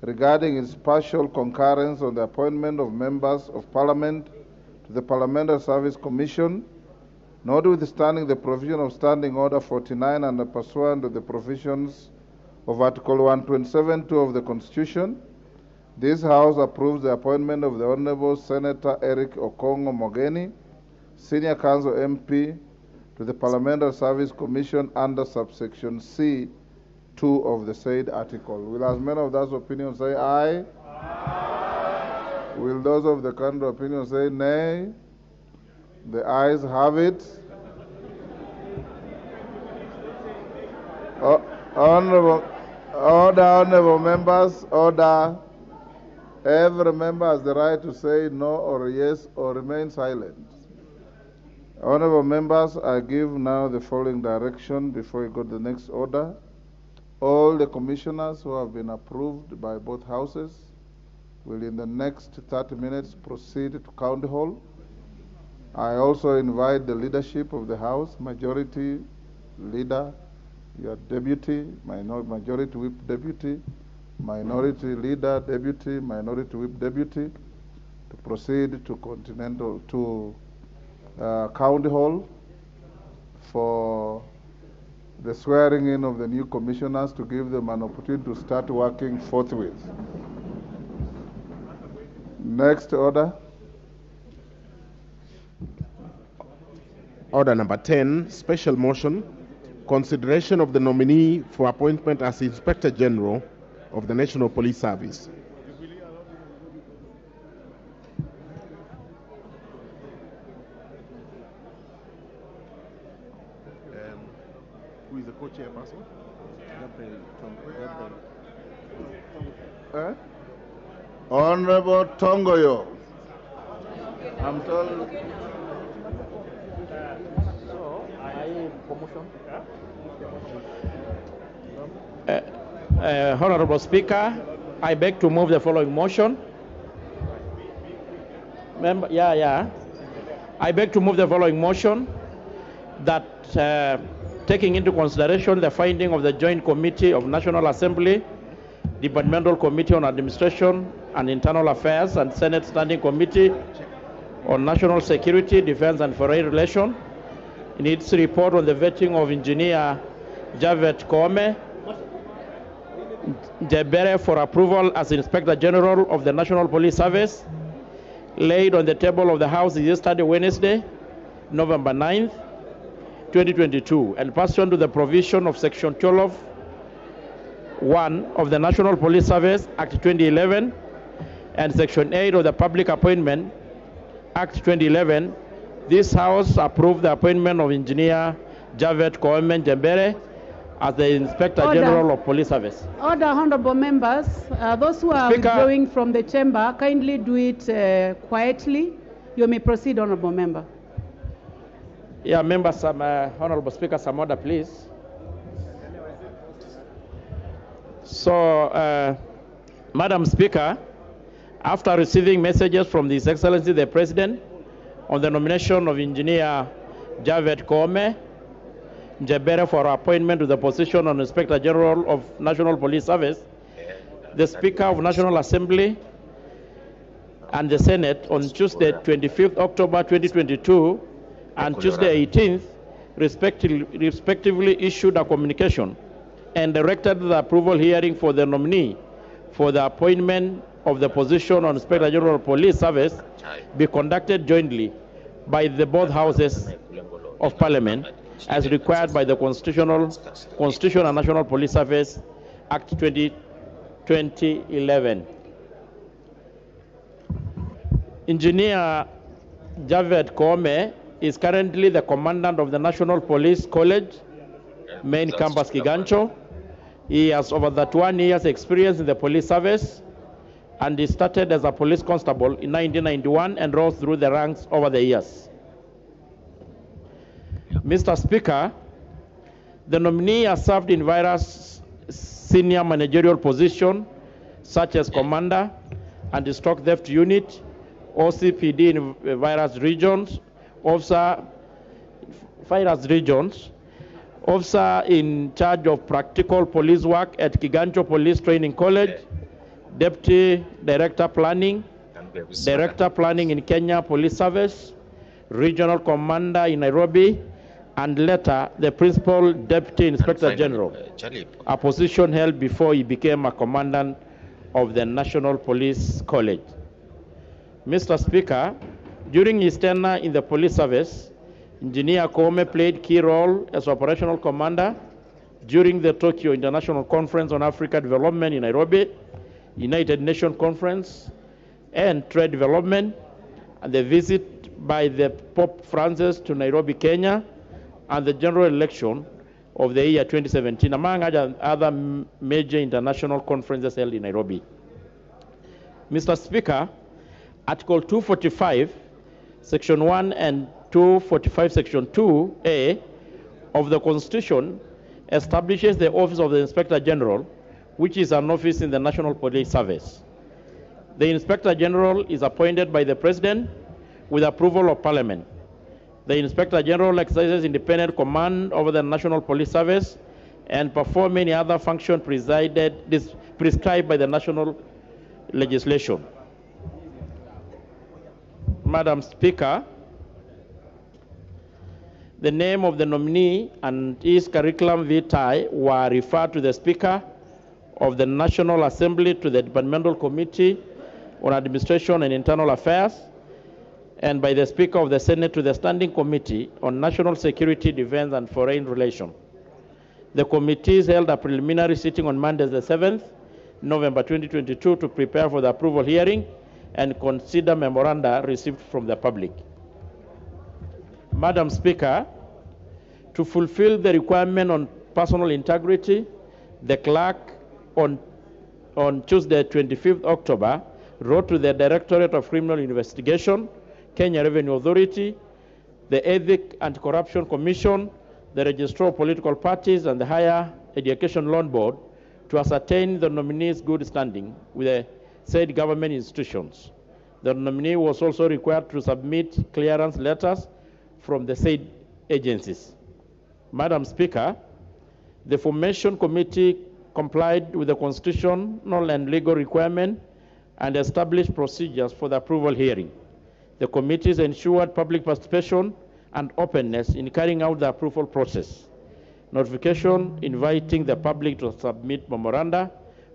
regarding its partial concurrence on the appointment of members of Parliament to the Parliamentary Service Commission, notwithstanding the provision of Standing Order 49 and pursuant to the provisions of Article 127(2) of the Constitution, this House approves the appointment of the Honorable Senator Eric Okongo Mogeni Senior Council MP to the Parliamentary Service Commission under subsection C 2 of the said article. Will as many of those opinions say aye? Aye. Will those of the contrary opinion say nay? The ayes have it. Honorable members, order. Every member has the right to say no or yes or remain silent. Honorable members, I give now the following direction before we go to the next order. All the commissioners who have been approved by both houses will in the next 30 minutes proceed to County Hall. I also invite the leadership of the House, Majority Leader, your Deputy, Majority Whip Deputy, Minority Leader Deputy, Minority Whip Deputy, to proceed to County Hall for the swearing in of the new commissioners to give them an opportunity to start working forthwith. Next order. Order number 10, special motion, consideration of the nominee for appointment as Inspector General of the National Police Service. Who is the co-chairperson? Honorable Tongoyo. I'm told. Honorable Speaker, I beg to move the following motion. I beg to move the following motion that taking into consideration the finding of the Joint Committee of National Assembly, Departmental Committee on Administration and Internal Affairs, and Senate Standing Committee on National Security, Defense and Foreign Relations, in its report on the vetting of Engineer Javed Koome Jebere for approval as Inspector General of the National Police Service, laid on the table of the House yesterday, Wednesday, November 9th, 2022, and pursuant to the provision of Section 12(1) of the National Police Service Act 2011 and Section 8 of the Public Appointment Act 2011, this House approved the appointment of Engineer Javed Koome Jebere as the Inspector General of Police Service. Order, honorable members. Those who are withdrawing from the chamber, kindly do it quietly. You may proceed, honorable member. Yeah, members, honorable Speaker, some order, please. So, Madam Speaker, after receiving messages from His Excellency the President on the nomination of Engineer Javed Koome Jebere for appointment to the position of Inspector General of National Police Service, the Speaker of National Assembly and the Senate on Tuesday 25th October 2022 and Tuesday 18th respectively issued a communication and directed the approval hearing for the nominee for the appointment of the position of Inspector General of Police Service be conducted jointly by the both houses of Parliament as required by the Constitution and National Police Service Act 2011. Engineer Javed Koome is currently the Commandant of the National Police College, Main Campus Kigancho. He has over 31 years experience in the police service, and he started as a police constable in 1991 and rose through the ranks over the years. Mr. Speaker, the nominee has served in various senior managerial positions such as Commander, Anti-Stock Theft Unit, OCPD in various regions, Officer in charge of practical police work at Kigancho Police Training College, Deputy Director Planning in Kenya Police Service, Regional Commander in Nairobi, and later the Principal Deputy Inspector General, a position held before he became a Commandant of the National Police College. Mr. Speaker, During his tenure in the police service, Engineer Koome played key role as operational commander during the Tokyo International Conference on Africa Development in Nairobi, United Nations Conference and Trade Development, and the visit by the Pope Francis to Nairobi, Kenya, and the general election of the year 2017, among other major international conferences held in Nairobi. Mr. Speaker, Article 245, Section 1 and 245, Section 2A of the Constitution establishes the Office of the Inspector General, which is an office in the National Police Service. The Inspector General is appointed by the President with approval of Parliament. The Inspector General exercises independent command over the National Police Service and performs many other functions prescribed by the national legislation. Madam Speaker, the name of the nominee and his curriculum vitae were referred to the Speaker of the National Assembly, to the Departmental Committee on Administration and Internal Affairs, and by the Speaker of the Senate to the Standing Committee on National Security, Defense, and Foreign Relations. The committees held a preliminary sitting on Monday, the 7th November 2022, to prepare for the approval hearing and consider memoranda received from the public. Madam Speaker, to fulfill the requirement on personal integrity, the clerk on Tuesday, 25th October, wrote to the Directorate of Criminal Investigation, Kenya Revenue Authority, the Ethics and Corruption Commission, the Registrar of Political Parties, and the Higher Education Loan Board to ascertain the nominee's good standing with the said government institutions. The nominee was also required to submit clearance letters from the said agencies. Madam Speaker, the Formation Committee complied with the constitutional and legal requirement and established procedures for the approval hearing. The committees ensured public participation and openness in carrying out the approval process. Notification inviting the public to submit memoranda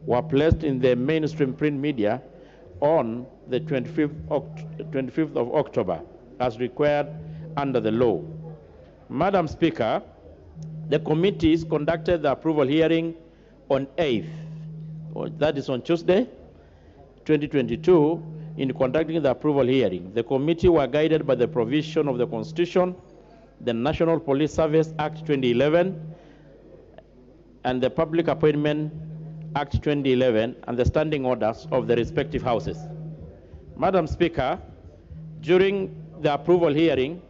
were placed in the mainstream print media on the 25th of October, as required under the law. Madam Speaker, the committees conducted the approval hearing on 8th, that is on Tuesday, 2022, in conducting the approval hearing. The committee were guided by the provision of the Constitution, the National Police Service Act 2011, and the Public Appointment Act 2011, and the standing orders of the respective houses. Madam Speaker, during the approval hearing,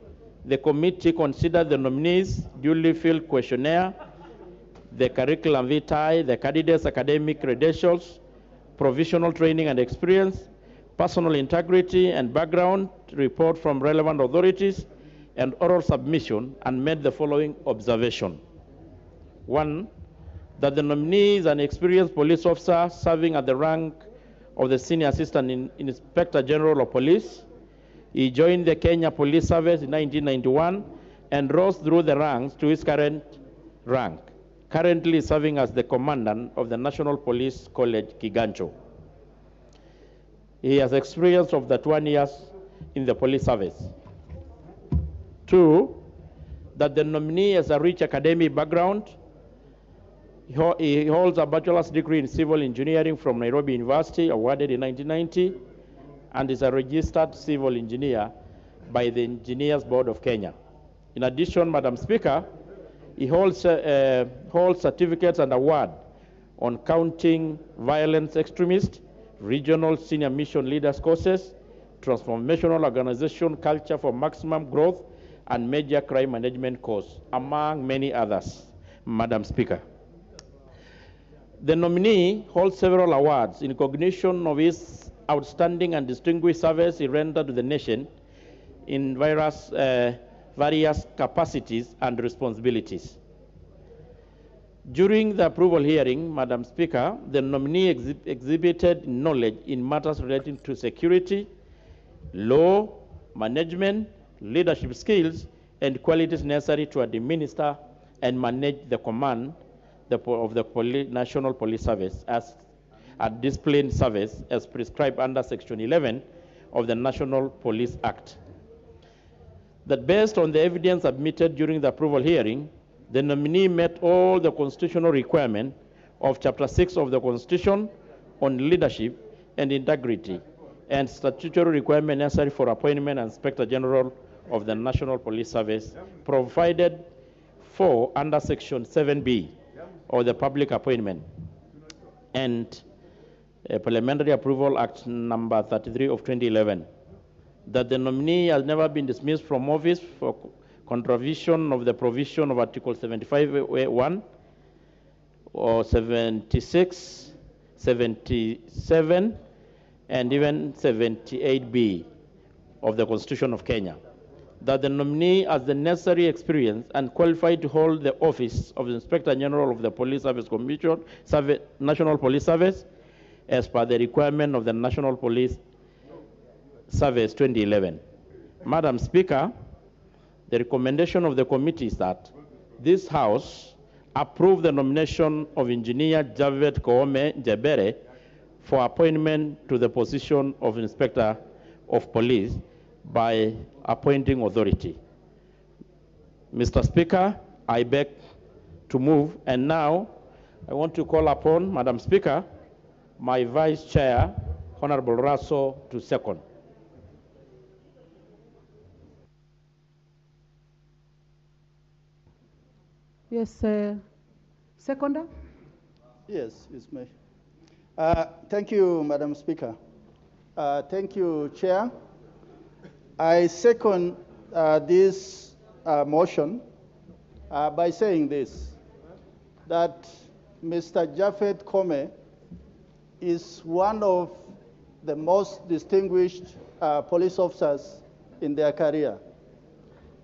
the committee considered the nominees' duly filled questionnaire, the curriculum vitae, the candidates' academic credentials, provisional training and experience, personal integrity and background report from relevant authorities, and oral submission, and made the following observation. 1, that the nominee is an experienced police officer serving at the rank of the Senior Assistant Inspector General of Police. He joined the Kenya Police Service in 1991 and rose through the ranks to his current rank, currently serving as the Commandant of the National Police College, Kiganjo. He has experience of 21 years in the police service. 2, that the nominee has a rich academic background. He holds a bachelor's degree in civil engineering from Nairobi University, awarded in 1990, and is a registered civil engineer by the Engineers Board of Kenya. In addition, Madam Speaker, he holds certificates and awards on counting violence extremist, regional senior mission leaders courses, transformational organization culture for maximum growth, and major crime management course, among many others, Madam Speaker. The nominee holds several awards in recognition of his outstanding and distinguished service he rendered to the nation in various capacities and responsibilities. During the approval hearing, Madam Speaker, the nominee exhibited knowledge in matters relating to security, law, management, leadership skills, and qualities necessary to administer and manage the command of the National Police Service as a disciplined service as prescribed under Section 11 of the National Police Act. that based on the evidence submitted during the approval hearing, the nominee met all the constitutional requirements of Chapter 6 of the Constitution on leadership and integrity, and statutory requirement necessary for appointment as Inspector General of the National Police Service, provided for under Section 7B of the Public Appointment and Parliamentary Approval Act number 33 of 2011, that the nominee has never been dismissed from office for contravention of the provision of Article 75(1) or 76, 77, and even 78B of the Constitution of Kenya, that the nominee has the necessary experience and qualified to hold the office of the Inspector General of the Police Service Commission, National Police Service, as per the requirement of the National Police Service 2011. Madam Speaker, the recommendation of the committee is that this House approve the nomination of Engineer Javed Koome Njebere for appointment to the position of Inspector of Police by appointing authority. Mr. Speaker, I beg to move, and now I want to call upon, Madam Speaker, my Vice Chair, Honorable Raso, to second. Yes, seconder? Yes, it's me. Thank you, Madam Speaker. Thank you, Chair. I second this motion by saying this, that Mr. Javed Koome is one of the most distinguished police officers in their career.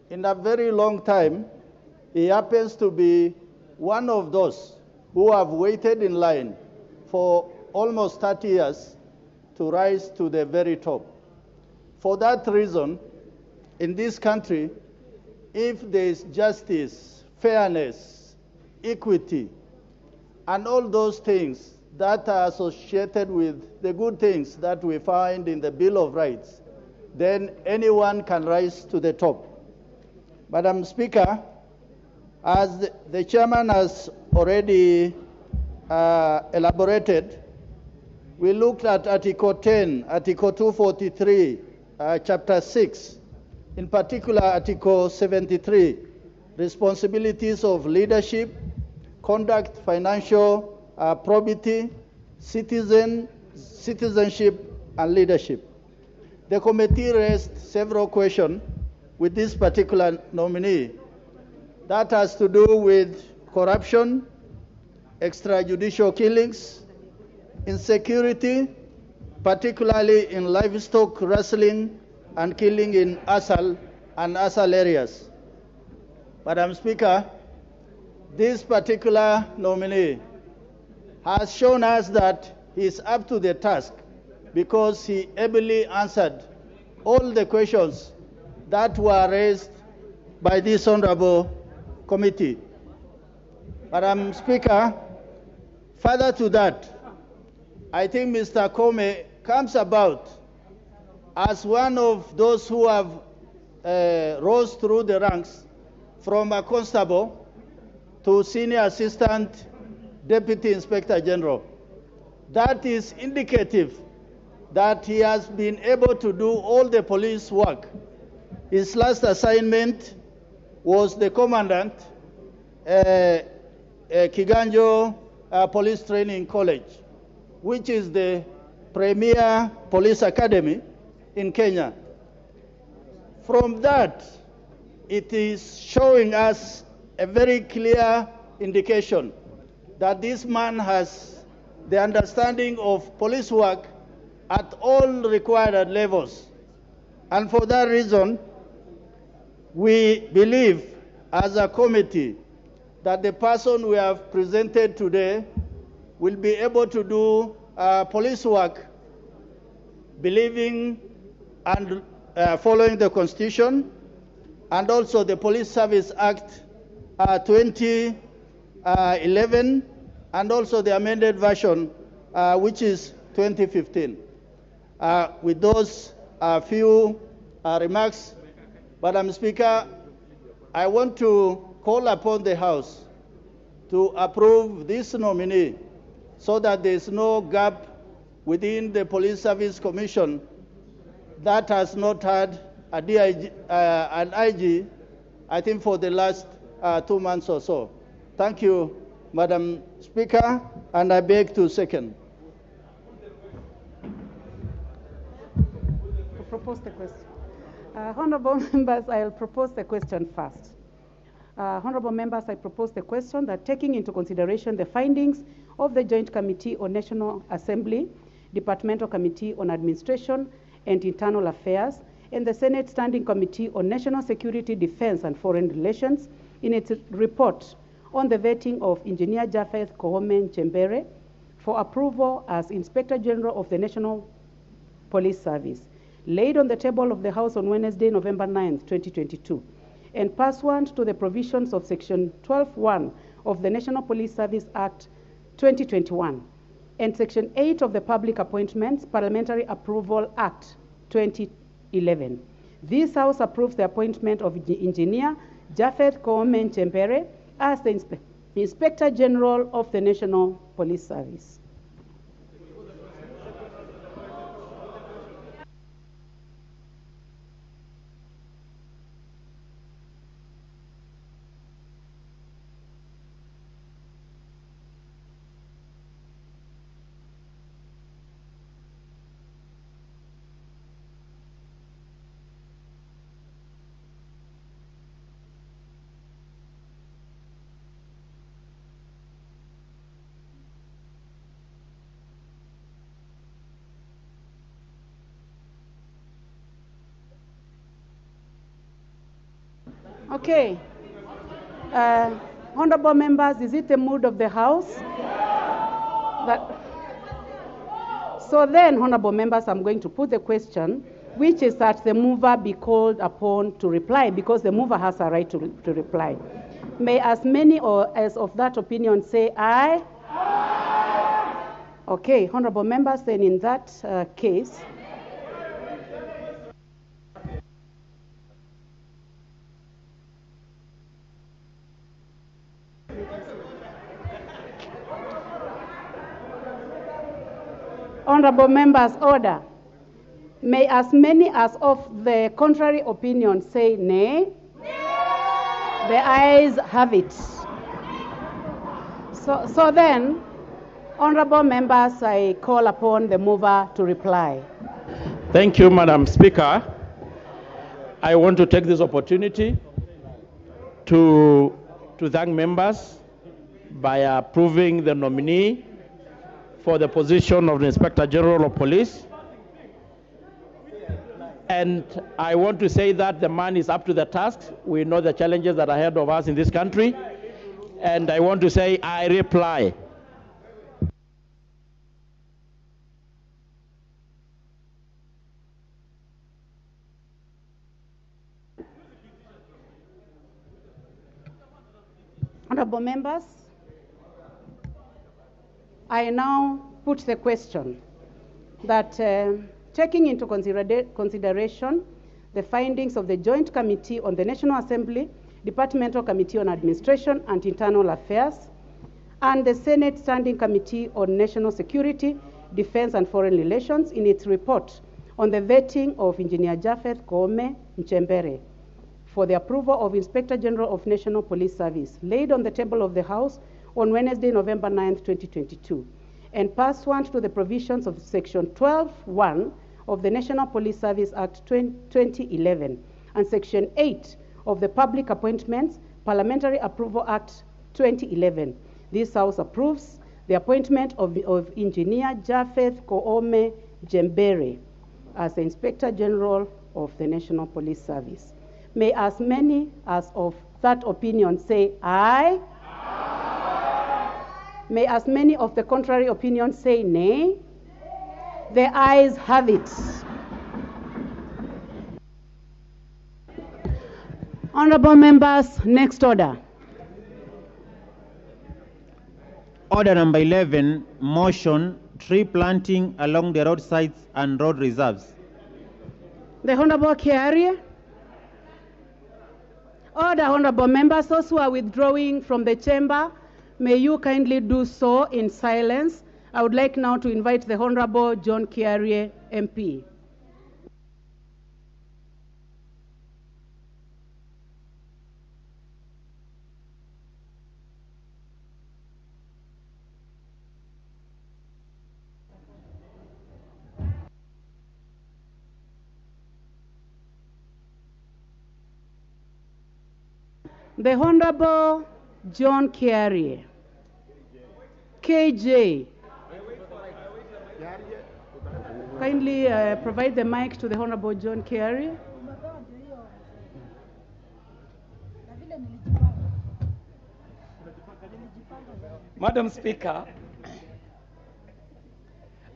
In a very long time, he happens to be one of those who have waited in line for almost 30 years to rise to the very top. For that reason, in this country, if there is justice, fairness, equity, and all those things that are associated with the good things that we find in the Bill of Rights, then anyone can rise to the top. Madam Speaker, as the chairman has already elaborated, we looked at Article 10, Article 243, Chapter 6, in particular Article 73, responsibilities of leadership, conduct, financial probity, citizenship, and leadership. The committee raised several questions with this particular nominee. That has to do with corruption, extrajudicial killings, insecurity, particularly in livestock rustling and killing in Asal and Asal areas. Madam Speaker, this particular nominee has shown us that he is up to the task because he ably answered all the questions that were raised by this honorable committee. Madam Speaker, further to that, I think Mr. Koome comes about as one of those who have rose through the ranks from a constable to senior assistant deputy inspector general. That is indicative that he has been able to do all the police work. His last assignment was the commandant, Kiganjo Police Training College, which is the premier police academy in Kenya. From that, it is showing us a very clear indication that this man has the understanding of police work at all required levels. And for that reason, we believe as a committee that the person we have presented today will be able to do police work believing and following the Constitution and also the Police Service Act 2011 and also the amended version which is 2015. With those few remarks, Madam Speaker, I want to call upon the House to approve this nominee so that there is no gap within the Police Service Commission that has not had a DIG, an IG, I think, for the last 2 months or so. Thank you, Madam Speaker, and I beg to second. To propose the question. Honorable members, I'll propose the question first. Honorable members, I propose the question that taking into consideration the findings of the Joint Committee on National Assembly, Departmental Committee on Administration and Internal Affairs, and the Senate Standing Committee on National Security, Defense and Foreign Relations in its report on the vetting of Engineer Japheth Koome Chembere for approval as Inspector General of the National Police Service, laid on the table of the House on Wednesday, November 9, 2022, and pursuant to the provisions of Section 12(1) of the National Police Service Act 2021 and Section 8 of the Public Appointments Parliamentary Approval Act 2011. This House approves the appointment of Engineer Japheth Koome Chembere as the Inspector General of the National Police Service. Okay. Honorable members, is it the mood of the House? So then, honorable members, I'm going to put the question, which is that the mover be called upon to reply, because the mover has a right to reply. May as many as of that opinion say aye? Aye. Okay, honorable members, then in that case, honorable members, order. May as many as of the contrary opinion say nay. Nay. The ayes have it. So then, honorable members, I call upon the mover to reply. Thank you, Madam Speaker. I want to take this opportunity to thank members by approving the nominee for the position of the Inspector General of Police. And I want to say that the man is up to the task. We know the challenges that are ahead of us in this country. And I want to say, I reply. Honorable members, I now put the question that taking into consideration the findings of the Joint Committee on the National Assembly, Departmental Committee on Administration and Internal Affairs, and the Senate Standing Committee on National Security, Defense and Foreign Relations in its report on the vetting of Engineer Japheth Koome Chembere for the approval of Inspector General of National Police Service, laid on the table of the House on Wednesday, November 9, 2022, and pursuant to the provisions of Section 12(1) of the National Police Service Act 2011 and Section 8 of the Public Appointments Parliamentary Approval Act 2011. This House approves the appointment of Engineer Japheth Koome Chembere as the Inspector General of the National Police Service. May as many as of that opinion say aye. Aye. May as many of the contrary opinion say nay. The ayes have it. Honorable members, next order. Order number 11, motion, tree planting along the roadsides and road reserves. The Honorable Kiaria. Order, honorable members. Those who are withdrawing from the chamber, may you kindly do so in silence. I would like now to invite the Honorable John Kiarie, MP. The Honorable John Kiarie. KJ. Kindly provide the mic to the Honorable John Kiarie. Madam Speaker,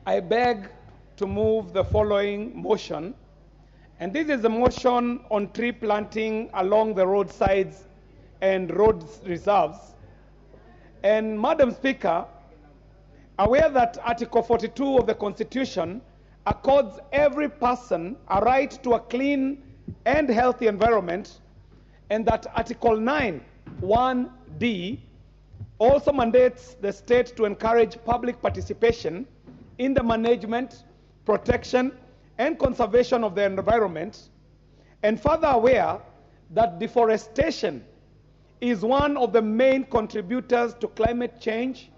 I beg to move the following motion, and this is a motion on tree planting along the roadsides and road reserves. And Madam Speaker, aware that Article 42 of the Constitution accords every person a right to a clean and healthy environment, and that Article 9, 1D, also mandates the state to encourage public participation in the management, protection, and conservation of the environment, and further aware that deforestation is one of the main contributors to climate change,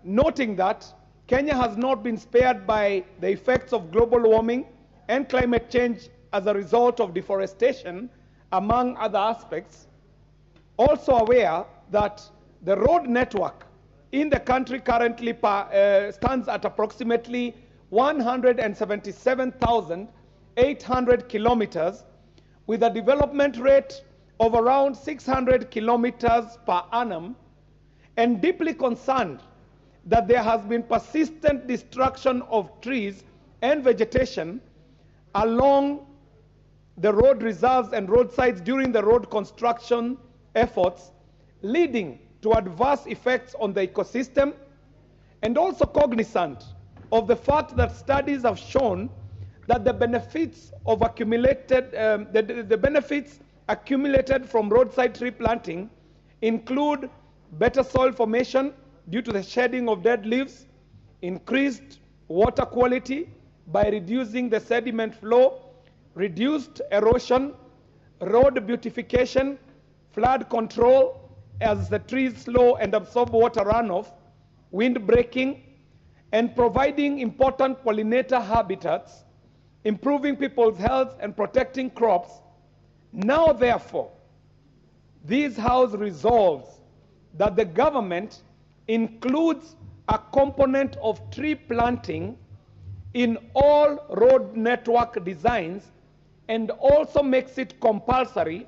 noting that Kenya has not been spared by the effects of global warming and climate change as a result of deforestation, among other aspects. Also aware that the road network in the country currently stands at approximately 177,800 kilometers, with a development rate of around 600 kilometers per annum, and deeply concerned that there has been persistent destruction of trees and vegetation along the road reserves and roadsides during the road construction efforts, leading to adverse effects on the ecosystem, and also cognizant of the fact that studies have shown that the benefits of the benefits accumulated from roadside tree planting include better soil formation due to the shedding of dead leaves, increased water quality by reducing the sediment flow, reduced erosion, road beautification, flood control as the trees slow and absorb water runoff, wind breaking, and providing important pollinator habitats, improving people's health and protecting crops. Now, therefore, this House resolves that the government includes a component of tree planting in all road network designs, and also makes it compulsory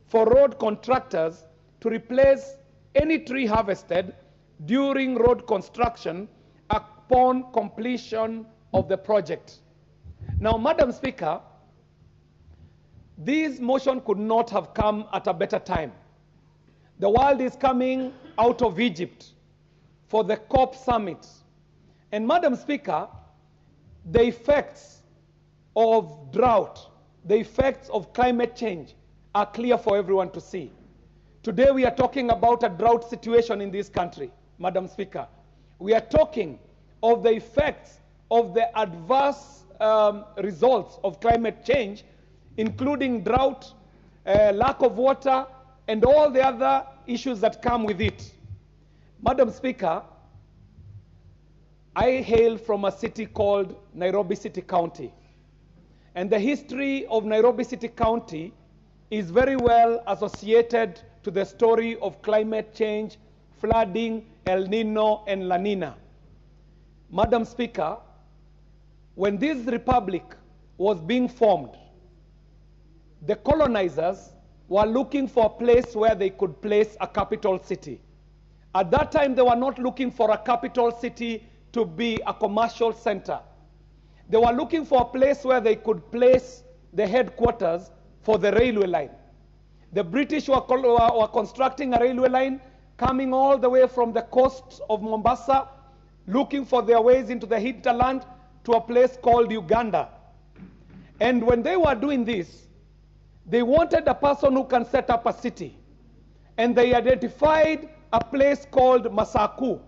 for road contractors to replace any tree harvested during road construction upon completion of the project. Now, Madam Speaker, this motion could not have come at a better time. The world is coming out of Egypt for the COP summit. And Madam Speaker, the effects of drought, the effects of climate change are clear for everyone to see. Today we are talking about a drought situation in this country, Madam Speaker. We are talking of the effects of the adverse results of climate change, including drought, lack of water, and all the other issues that come with it. Madam Speaker, I hail from a city called Nairobi City County. And the history of Nairobi City County is very well associated to the story of climate change, flooding, El Nino, and La Nina. Madam Speaker, when this republic was being formed, the colonizers were looking for a place where they could place a capital city. At that time, they were not looking for a capital city to be a commercial center. They were looking for a place where they could place the headquarters for the railway line. The British were constructing a railway line coming all the way from the coast of Mombasa, looking for their ways into the hinterland to a place called Uganda. And when they were doing this, They wanted a person who can set up a city. And they identified a place called Masaku.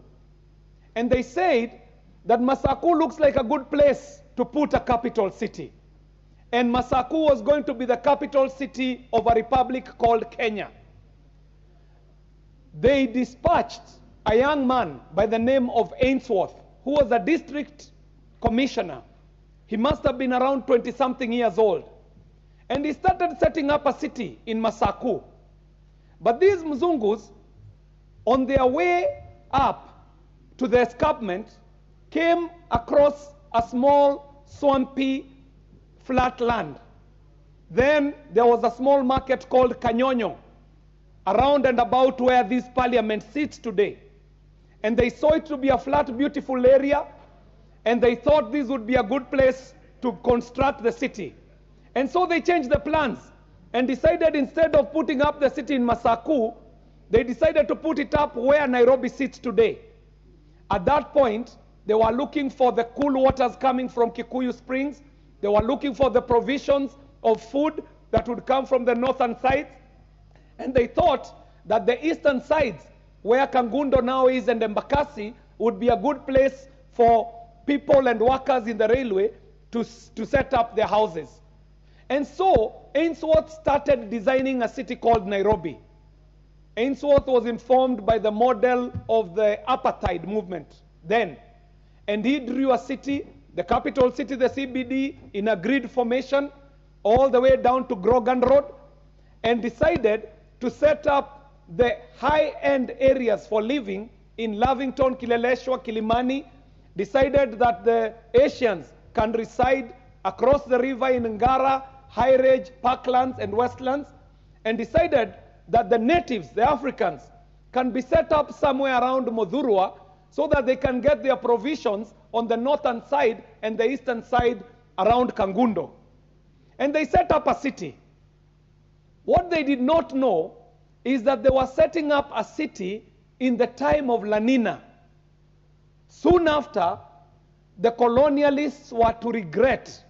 And they said that Masaku looks like a good place to put a capital city. And Masaku was going to be the capital city of a republic called Kenya. They dispatched a young man by the name of Ainsworth, who was a district commissioner. He must have been around 20-something years old. And he started setting up a city in Masaku. But these Mzungus, on their way up to the escarpment, came across a small, swampy, flat land. Then there was a small market called Kanyonyo, around and about where this parliament sits today. And they saw it to be a flat, beautiful area, and they thought this would be a good place to construct the city. And so they changed the plans and decided, instead of putting up the city in Masaku, they decided to put it up where Nairobi sits today. At that point, they were looking for the cool waters coming from Kikuyu Springs. They were looking for the provisions of food that would come from the northern sides. And they thought that the eastern sides, where Kangundo now is and Embakasi, would be a good place for people and workers in the railway to set up their houses. And so Ainsworth started designing a city called Nairobi. Ainsworth was informed by the model of the apartheid movement then. And he drew a city, the capital city, the CBD, in a grid formation all the way down to Grogan Road, and decided to set up the high-end areas for living in Lavington, Kileleshwa, Kilimani, decided that the Asians can reside across the river in Ngara, High Range, Parklands, and Westlands, and decided that the natives, the Africans, can be set up somewhere around Modhurwa so that they can get their provisions on the northern side and the eastern side around Kangundo. And they set up a city. What they did not know is that they were setting up a city in the time of La Nina. Soon after, the colonialists were to regret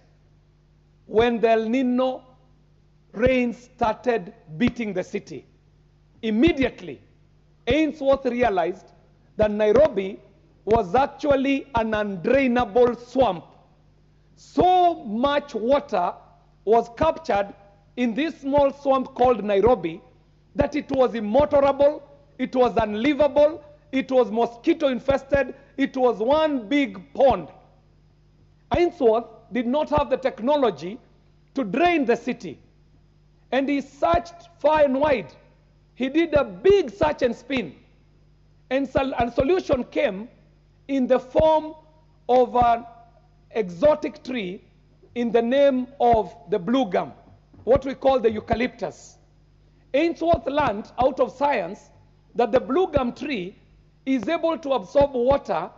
when the El Nino rains started beating the city. Immediately, Ainsworth realized that Nairobi was actually an undrainable swamp. So much water was captured in this small swamp called Nairobi that it was immotorable, it was unlivable, it was mosquito infested, it was one big pond. Ainsworth did not have the technology to drain the city. And he searched far and wide. He did a big search and spin. And a solution came in the form of an exotic tree in the name of the blue gum, what we call the eucalyptus. Ainsworth learned out of science that the blue gum tree is able to absorb water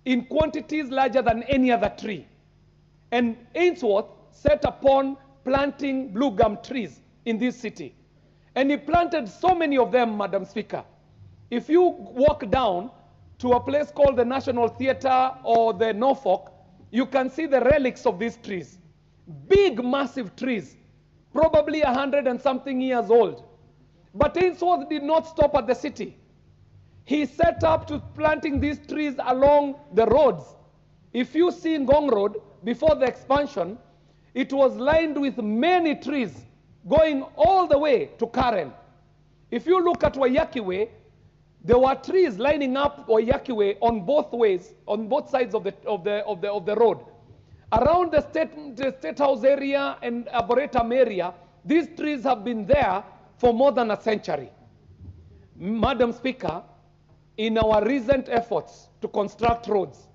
in quantities larger than any other tree. And Ainsworth set upon planting blue gum trees in this city. And he planted so many of them, Madam Speaker. If you walk down to a place called the National Theatre or the Norfolk, you can see the relics of these trees. Big, massive trees, probably 100 and something years old. But Ainsworth did not stop at the city. He set up to planting these trees along the roads. If you see Ngong Road, before the expansion, it was lined with many trees going all the way to Karen. If you look at Waiyaki Way, there were trees lining up Waiyaki Way on both ways, on both sides of the road. Around the State House area and Arboretum area, these trees have been there for more than a century. Madam Speaker, in our recent efforts to construct roads,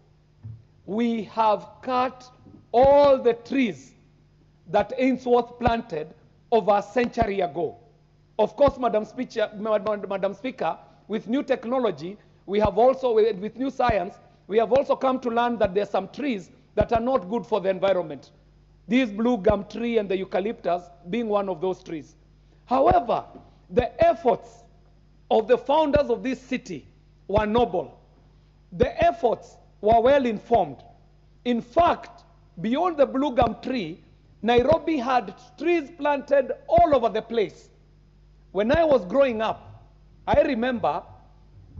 we have cut all the trees that Ainsworth planted over a century ago. Of course, Madam Speaker, with new technology, we have also, with new science, we have also come to learn that there are some trees that are not good for the environment. This blue gum tree and the eucalyptus being one of those trees. However, the efforts of the founders of this city were noble. The efforts were well informed. In fact, beyond the blue gum tree, Nairobi had trees planted all over the place. When I was growing up, I remember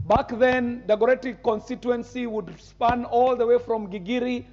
back then the Dagoretti constituency would span all the way from Gigiri